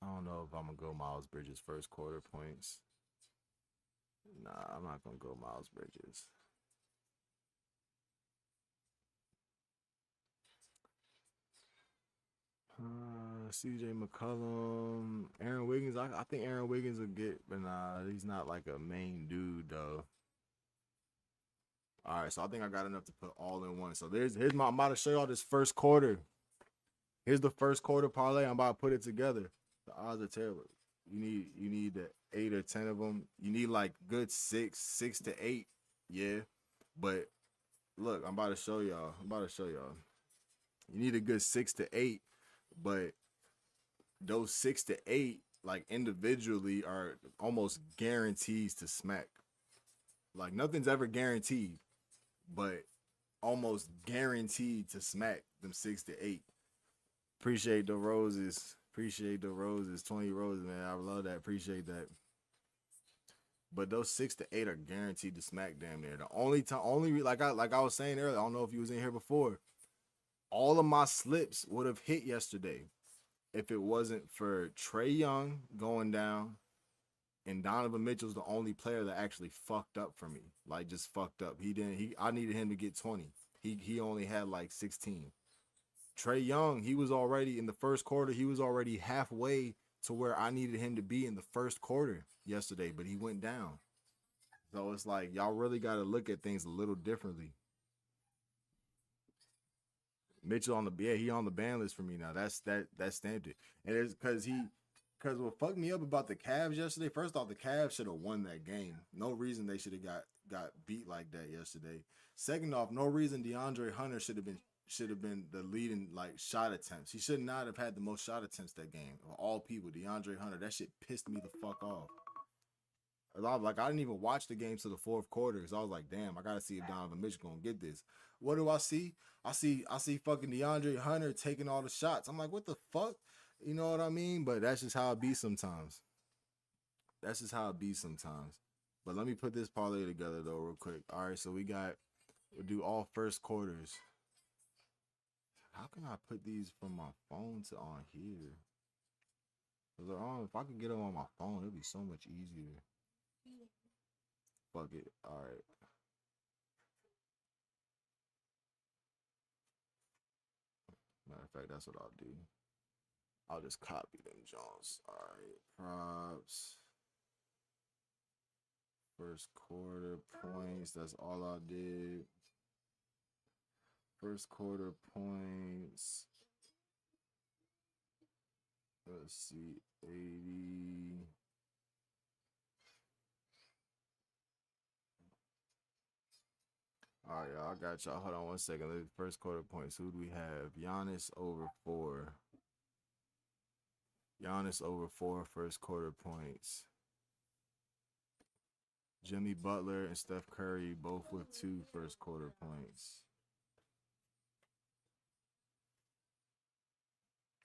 I don't know if I'm going to go Miles Bridges first quarter points. Nah, I'm not going to go Miles Bridges. CJ McCollum, Aaron Wiggins. I think Aaron Wiggins will get, but nah, he's not like a main dude though. All right, so I think I got enough to put all in one. So I'm about to show y'all this first quarter. Here's the first quarter parlay. I'm about to put it together. The odds are terrible. You need the 8 or 10 of them. You need like good 6 to 8. Yeah, but look, I'm about to show y'all. You need a good 6 to 8, but those 6 to 8, like individually, are almost guarantees to smack. Like nothing's ever guaranteed, but almost guaranteed to smack them 6 to 8. Appreciate the roses. 20 roses, man. I love that. Appreciate that. But those 6 to 8 are guaranteed to smack damn near. The like I was saying earlier, I don't know if you was in here before. All of my slips would have hit yesterday if it wasn't for Trae Young going down and Donovan Mitchell's the only player that actually fucked up for me. Like just fucked up. I needed him to get 20. He only had like 16. Trae Young, he was already in the first quarter. He was already halfway to where I needed him to be in the first quarter yesterday, but he went down. So it's like y'all really got to look at things a little differently. Mitchell he on the ban list for me now. That stamped it, and it's because what fucked me up about the Cavs yesterday. First off, the Cavs should have won that game. No reason they should have got beat like that yesterday. Second off, no reason DeAndre Hunter should have been the leading like shot attempts. He should not have had the most shot attempts that game. Of all people, DeAndre Hunter, that shit pissed me the fuck off. I didn't even watch the game to the fourth quarter because I was like, damn, I gotta see if Donovan Mitchell gonna get this. What do I see? I see fucking DeAndre Hunter taking all the shots. I'm like, what the fuck? You know what I mean? But that's just how it be sometimes. But let me put this parlay together though real quick. All right, so we'll do all first quarters. How can I put these from my phone to on here? If I could get them on my phone, it'd be so much easier. Fuck it. All right. Matter of fact, that's what I'll do. I'll just copy them Jones. All right. Props. First quarter points. That's all I did. First quarter points. Let's see. 80. All right, y'all. I got y'all. Hold on 1 second. First quarter points. Who do we have? Giannis over 4. Giannis over 4 first quarter points. Jimmy Butler and Steph Curry both with 2 first quarter points.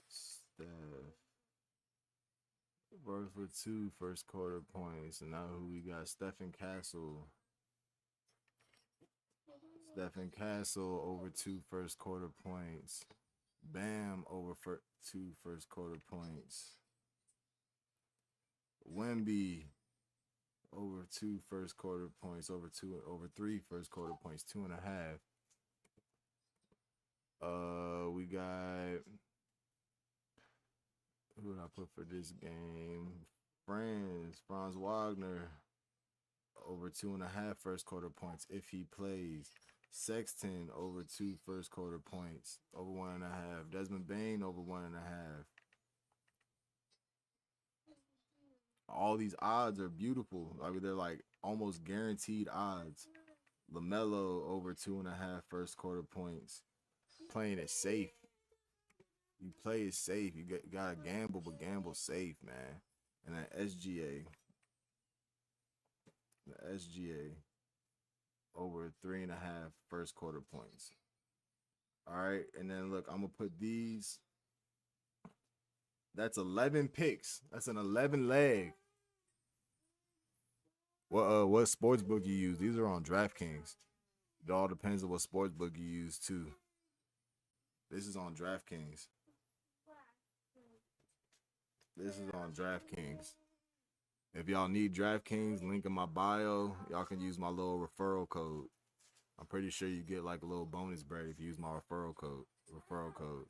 Steph both with 2 first quarter points. And now who we got? Stephen Castle. Stephen Castle over 2 first quarter points. Bam over 2 first quarter points. Wemby over 2 first quarter points. Over 3 first quarter points. 2.5. We got, who did I put for this game? Franz Wagner over 2.5 first quarter points if he plays. Sexton over 2 first quarter points, over 1.5. Desmond Bane over 1.5. All these odds are beautiful. I mean, they're like almost guaranteed odds. LaMelo over 2.5 first quarter points. Playing it safe. You play it safe. You gotta gamble, but gamble safe, man. And that SGA. The SGA over 3.5 first quarter points. All right, and then look, I'm gonna put these. That's 11 picks. That's an 11 leg. What sports book you use? These are on DraftKings. It all depends on what sports book you use too. This is on DraftKings. This is on DraftKings. If y'all need DraftKings, link in my bio. Y'all can use my little referral code. I'm pretty sure you get like a little bonus bread if you use my referral code.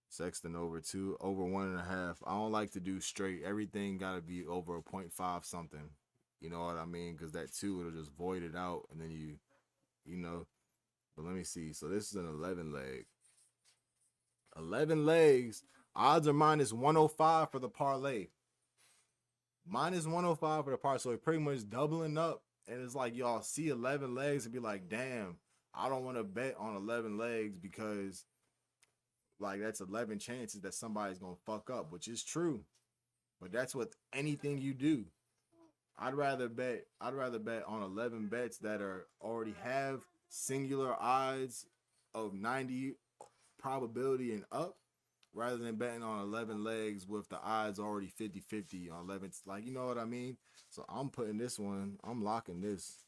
Sexton over 2, over 1.5. I don't like to do straight. Everything got to be over a 0.5 something. You know what I mean? Because that 2, it'll just void it out. And then you know. But let me see. So this is an 11 leg. 11 legs. Odds are minus 105 for the parlay. Minus 105 for the parlay. So it's pretty much doubling up. And it's like y'all see 11 legs and be like, damn, I don't want to bet on 11 legs because like that's 11 chances that somebody's going to fuck up, which is true. But that's with anything you do. I'd rather bet on 11 bets that are already have singular odds of 90 probability and up rather than betting on 11 legs with the odds already 50-50 on 11. Like, you know what I mean? So I'm putting this one, I'm locking this.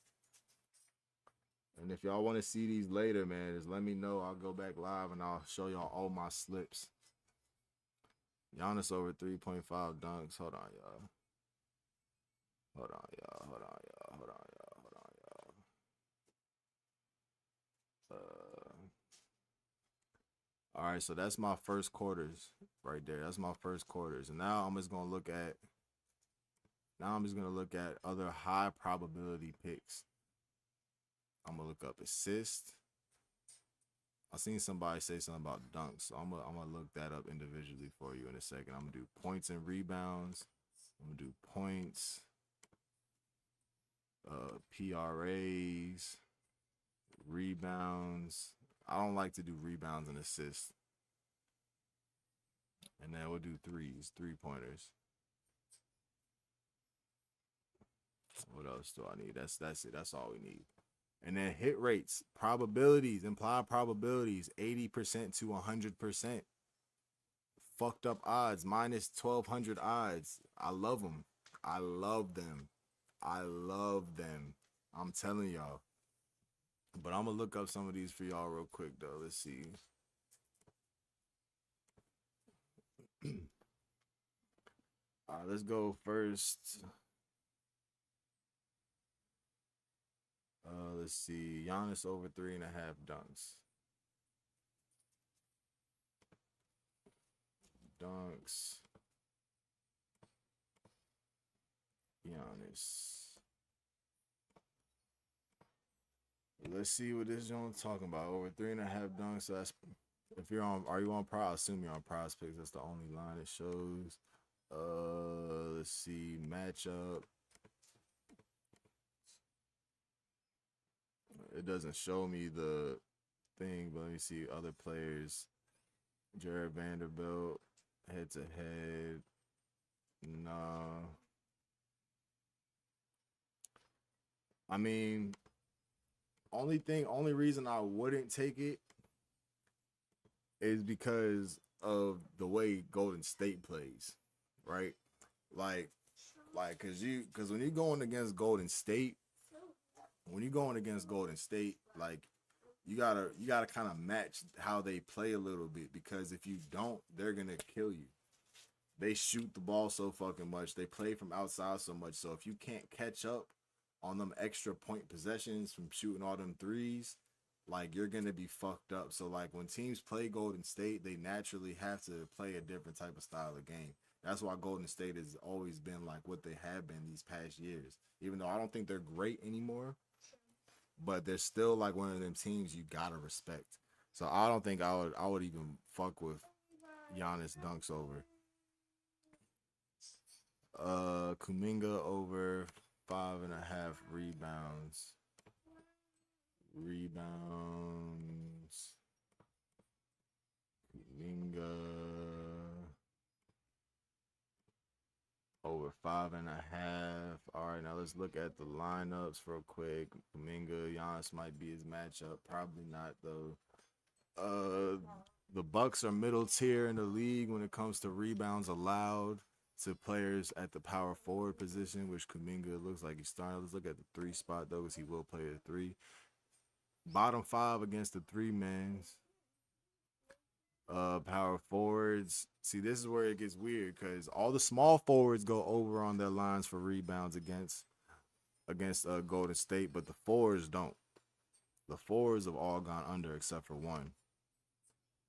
And if y'all want to see these later, man, just let me know. I'll go back live and I'll show y'all all my slips. Giannis over 3.5 dunks. Hold on, y'all. All right, so that's my first quarters right there. That's my first quarters. And now I'm just gonna look at other high probability picks. I'm gonna look up assist. I seen somebody say something about dunks, so I'm gonna look that up individually for you in a second. I'm gonna do points and rebounds. I'm gonna do points, PRAs, rebounds. I don't like to do rebounds and assists. And then we'll do 3-pointers. What else do I need? That's it. That's all we need. And then hit rates, probabilities, implied probabilities, 80% to 100%. Fucked up odds, minus 1,200 odds. I love them. I love them. I'm telling y'all. But I'm gonna look up some of these for y'all real quick though. Let's see. All right, let's go first. Let's see. Giannis over 3.5 dunks. Dunks. Giannis. Let's see what this joint talking about. Over 3.5 dunks. So that's if you're on. Are you on Prize? I assume you're on Prize Picks. That's the only line it shows. Let's see matchup. It doesn't show me the thing, but let me see other players. Jared Vanderbilt, head to head. Nah. I mean, only reason I wouldn't take it is because of the way Golden State plays, right? Like, cause when you're going against Golden State, like you gotta kind of match how they play a little bit because if you don't, they're gonna kill you. They shoot the ball so fucking much. They play from outside so much. So if you can't catch up on them extra point possessions from shooting all them threes, like you're gonna be fucked up. So like when teams play Golden State, they naturally have to play a different type of style of game. That's why Golden State has always been like what they have been these past years. Even though I don't think they're great anymore, but they're still like one of them teams you gotta respect. So I don't think I would even fuck with Giannis dunks over. Kuminga over 5.5 rebounds. Rebounds. Kuminga over 5.5. All right, now let's look at the lineups real quick. Kuminga, Giannis might be his matchup. Probably not though. The Bucks are middle tier in the league when it comes to rebounds allowed to players at the power forward position, which Kuminga looks like he's starting. Let's look at the 3 spot though, because he will play a 3. Bottom 5 against the 3-mans. Power forwards. See, this is where it gets weird because all the small forwards go over on their lines for rebounds against Golden State, but the forwards don't. The forwards have all gone under except for one.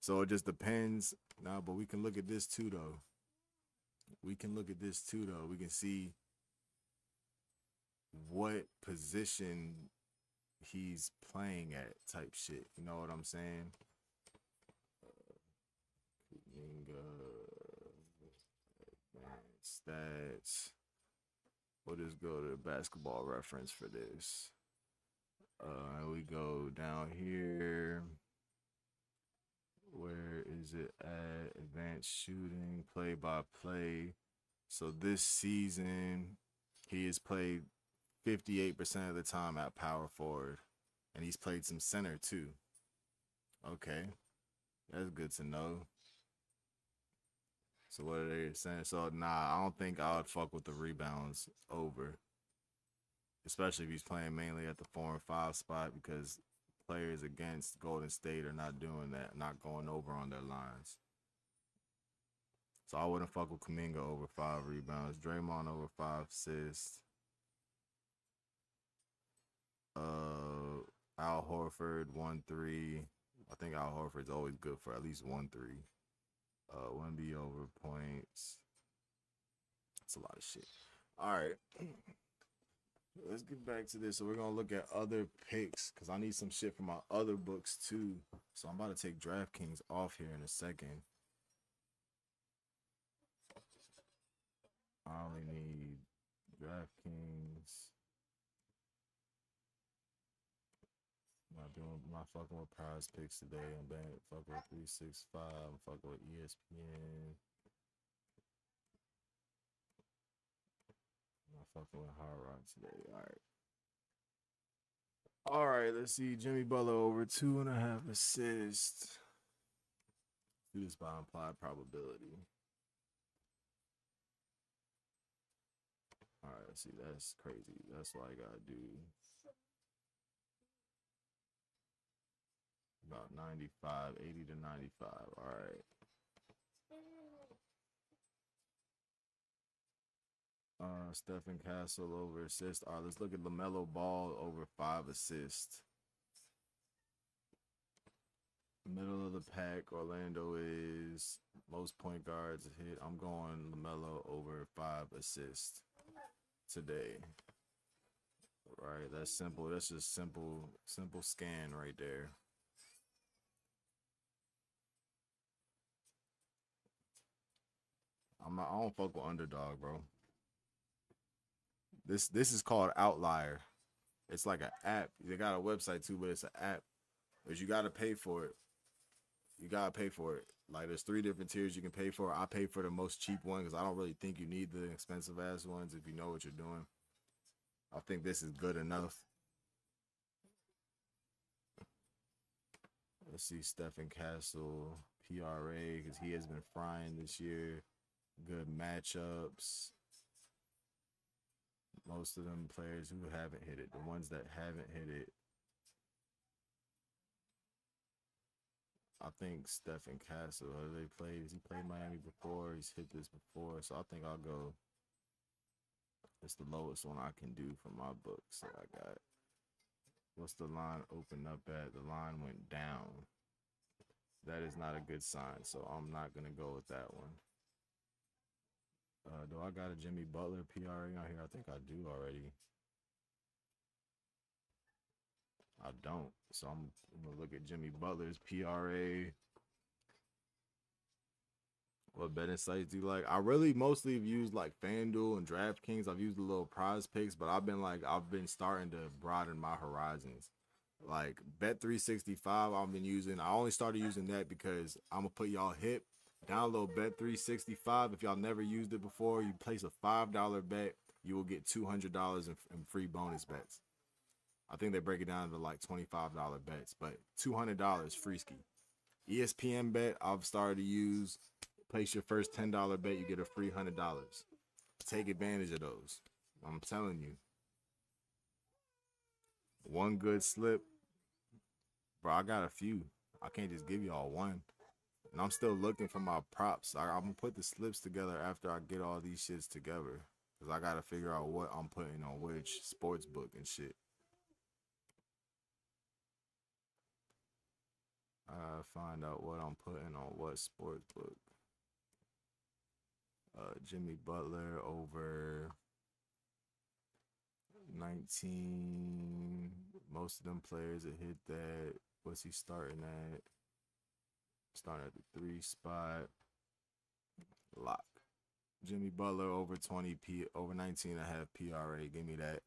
So it just depends. Nah, but we can look at this too though. We can see what position he's playing at type shit. You know what I'm saying? Stats. We'll just go to the basketball reference for this. And we go down here. Where is it at? Advanced shooting, play by play. So this season, he has played 58% of the time at power forward. And he's played some center too. Okay. That's good to know. So what are they saying? So nah, I don't think I would fuck with the rebounds over. Especially if he's playing mainly at the 4 and 5 spot because players against Golden State are not doing that, not going over on their lines. So I wouldn't fuck with Kuminga over 5 rebounds. Draymond over 5 assists. Al Horford 1-3. I think Al Horford's always good for at least 1-3. Wemby over points. That's a lot of shit. All right. Let's get back to this. So we're gonna look at other picks because I need some shit for my other books too. So I'm about to take DraftKings off here in a second. I only need DraftKings. I'm not fucking with Prize Picks today. I'm fucking with 365. I'm fucking with ESPN. I'm not fucking with Hard Rock today. All right. All right, let's see. Jimmy Butler over 2.5 assists. Do this by implied probability. All right, let's see. That's crazy. That's what I gotta do. About 95, 80 to 95. All right. Stephen Castle over assist. All right, let's look at LaMelo Ball over 5 assists. Middle of the pack, Orlando is most point guards hit. I'm going LaMelo over 5 assists today. Right, that's simple. That's just simple scan right there. I don't fuck with underdog, bro. This is called Outlier. It's like an app. They got a website too, but it's an app. But you gotta pay for it. You gotta pay for it. Like there's 3 different tiers you can pay for. I pay for the most cheap one because I don't really think you need the expensive ass ones if you know what you're doing. I think this is good enough. Let's see Stephen Castle, PRA, because he has been frying this year. Good matchups. Most of them players who haven't hit it. The ones that haven't hit it. I think Stephen Castle, has he played Miami before? He's hit this before. So I think I'll go. It's the lowest one I can do for my books that I got. What's the line open up at? The line went down. That is not a good sign, so I'm not going to go with that one. Do I got a Jimmy Butler PRA on here? I think I do already. I don't. So I'm going to look at Jimmy Butler's PRA. What betting sites do you like? I really mostly have used like FanDuel and DraftKings. I've used the little prize picks, but I've been starting to broaden my horizons. Like Bet365, I only started using that because I'm gonna put y'all hip. Download Bet365. If y'all never used it before, you place a $5 bet, you will get $200 in free bonus bets. I think they break it down to like $25 bets, but $200 free ski. ESPN bet I've started to use. Place your first $10 bet, you get a free $100. Take advantage of those. I'm telling you. One good slip. Bro, I got a few. I can't just give y'all one. And I'm still looking for my props. I'm going to put the slips together after I get all these shits together. Because I got to figure out what I'm putting on which sports book and shit. I got to find out what I'm putting on what sports book. Jimmy Butler over 19. Most of them players that hit that. What's he starting at? Starting at the 3 spot. Lock. Jimmy Butler over 20 over 19 and a half PRA. Give me that.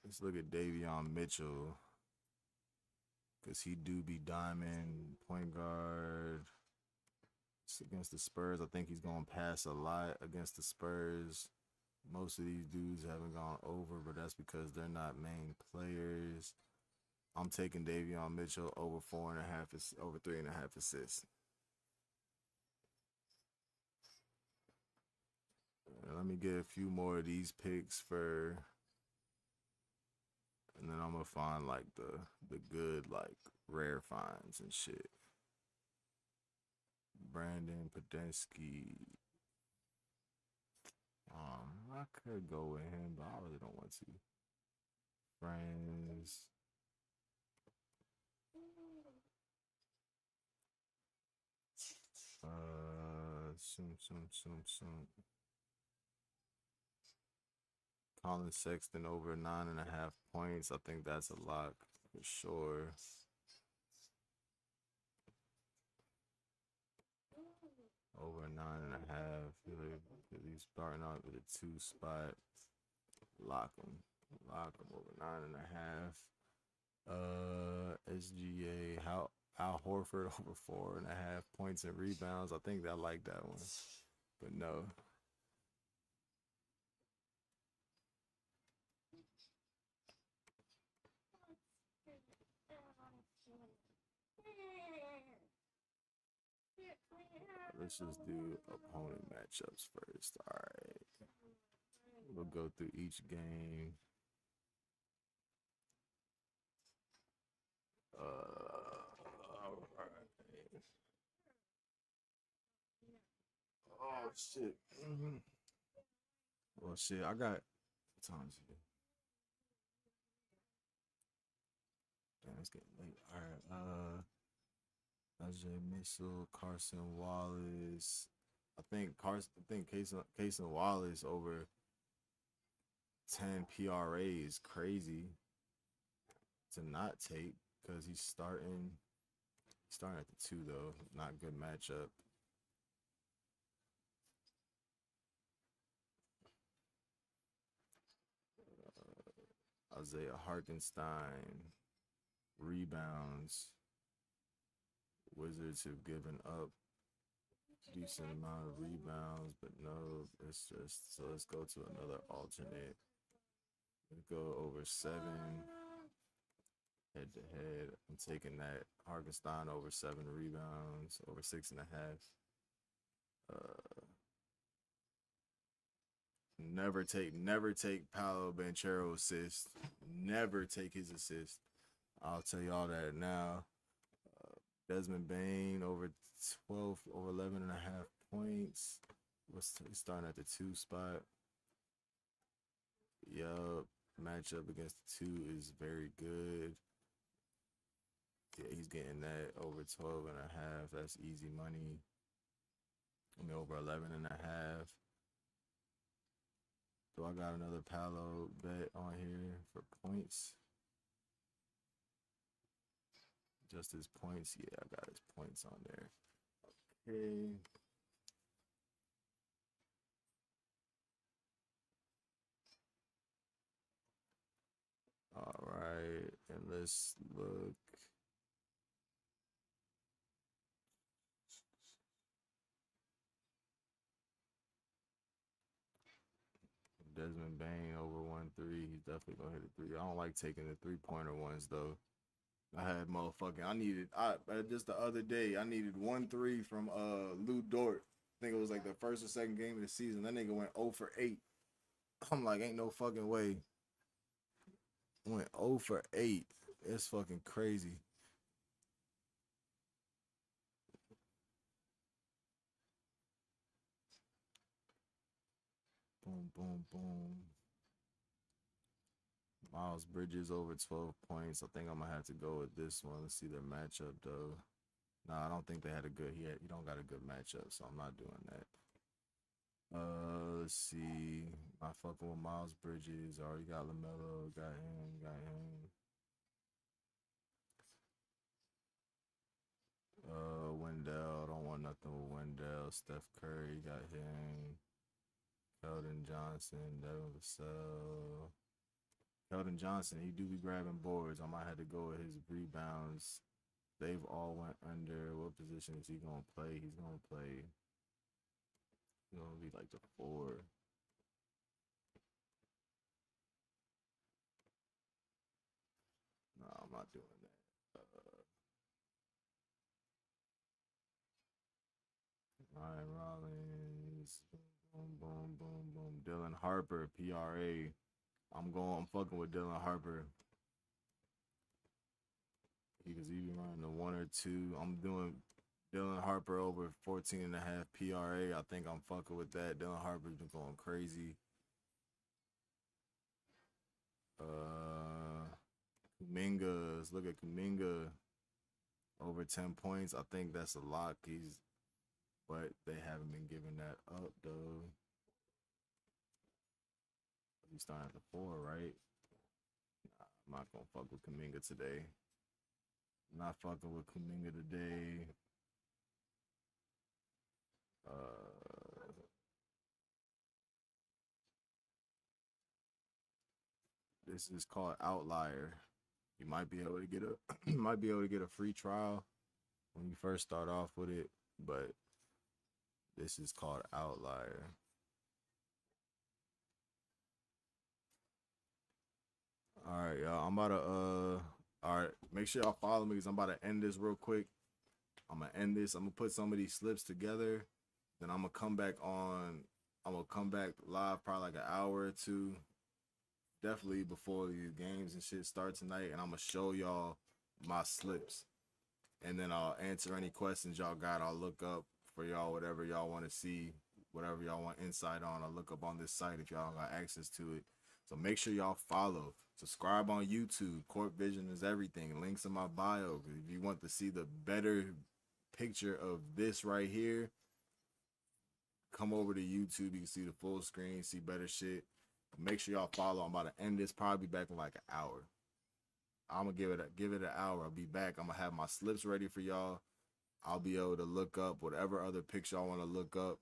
Let's look at Davion Mitchell. Because he do be diamond point guard. It's against the Spurs. I think he's going to pass a lot against the Spurs. Most of these dudes haven't gone over, but that's because they're not main players. I'm taking Davion Mitchell over 4.5, over 3.5 assists. Let me get a few more of these picks for, and then I'm gonna find like the good like rare finds and shit. Brandon Podensky. I could go with him, but I really don't want to. Friends. Soon. Colin Sexton over 9.5 points. I think that's a lock for sure. Over 9.5. He's starting out with a 2 spot. Lock him over 9.5. SGA Al Horford over 4.5 points and rebounds. I think I like that one, but no. Let's just do opponent matchups first. All right. We'll go through each game. All right. Oh shit. Well, shit. I got. What time is it? Damn, it's getting late. All right. Ajay Mitchell, Carson Wallace. I think Cason Wallace over 10 PRA is crazy to not take because he's starting at the 2 though. Not good matchup. Isaiah Harkenstein rebounds. Wizards have given up decent amount of rebounds, but no, it's just so let's go to another alternate. Let's go over 7 head to head. I'm taking that Harkenstein over 7 rebounds, over 6.5. Never take Paolo Banchero assist. Never take his assist. I'll tell y'all that now. Desmond Bain over 12, over 11 and a half points. He's starting at the 2 spot. Yup. Matchup against the 2 is very good. Yeah, he's getting that over 12 and a half. That's easy money. I mean, over 11 and a half. So I got another Paolo bet on here for points. Just his points. Yeah, I got his points on there. Okay. All right. And let's look. Desmond Bain over 1-3. He's definitely gonna hit a 3. I don't like taking the 3-pointer ones though. I had just the other day, I needed 1-3 from Lou Dort. I think it was like the first or second game of the season. That nigga went 0 for 8. I'm like, ain't no fucking way. Went 0 for 8. It's fucking crazy. Boom, boom, boom. Miles Bridges over 12 points. I think I'm gonna have to go with this one. Let's see their matchup though. Nah, I don't think they had a good. He don't got a good matchup, so I'm not doing that. Let's see. Not fucking with Miles Bridges. Already got LaMelo. Got him. Wendell. Don't want nothing with Wendell. Steph Curry. Got him. Keldon Johnson. Devin Vassell. Keldon Johnson. He do be grabbing boards. I might have to go with his rebounds. They've all went under. What position is he gonna play? He's gonna play. He's gonna be like the 4. No, I'm not doing that. Ryan Rollins. Boom, boom, boom, boom. Dylan Harper, PRA. I'm fucking with Dylan Harper. Because he be running the 1 or 2. I'm doing Dylan Harper over 14.5 PRA. I think I'm fucking with that. Dylan Harper's been going crazy. Kuminga. Let's look at Kuminga. Over 10 points. I think that's a lock. But they haven't been giving that up though. He's starting at the 4, right? Nah, I'm not gonna fuck with Kuminga today. I'm not fucking with Kuminga today. This is called Outlier. You might be able to get a free trial when you first start off with it, but this is called Outlier. All right, y'all. I'm about to all right, make sure y'all follow me because I'm about to end this real quick. I'm gonna end this. I'm gonna put some of these slips together. Then I'm gonna come back on I'm gonna come back live probably like an hour or two, definitely before the games and shit start tonight, and I'm gonna show y'all my slips, and then I'll answer any questions y'all got. I'll look up for y'all whatever y'all want to see, whatever y'all want insight on. I'll look up on this site if y'all got access to it. So make sure y'all follow, subscribe on YouTube. Court Vision is everything. Links in my bio. If you want to see the better picture of this right here, come over to YouTube. You can see the full screen, see better shit. Make sure y'all follow. I'm about to end this. Probably back in like an hour. I'm gonna give it an hour. I'll be back. I'm gonna have my slips ready for y'all. I'll be able to look up whatever other picture I want to look up.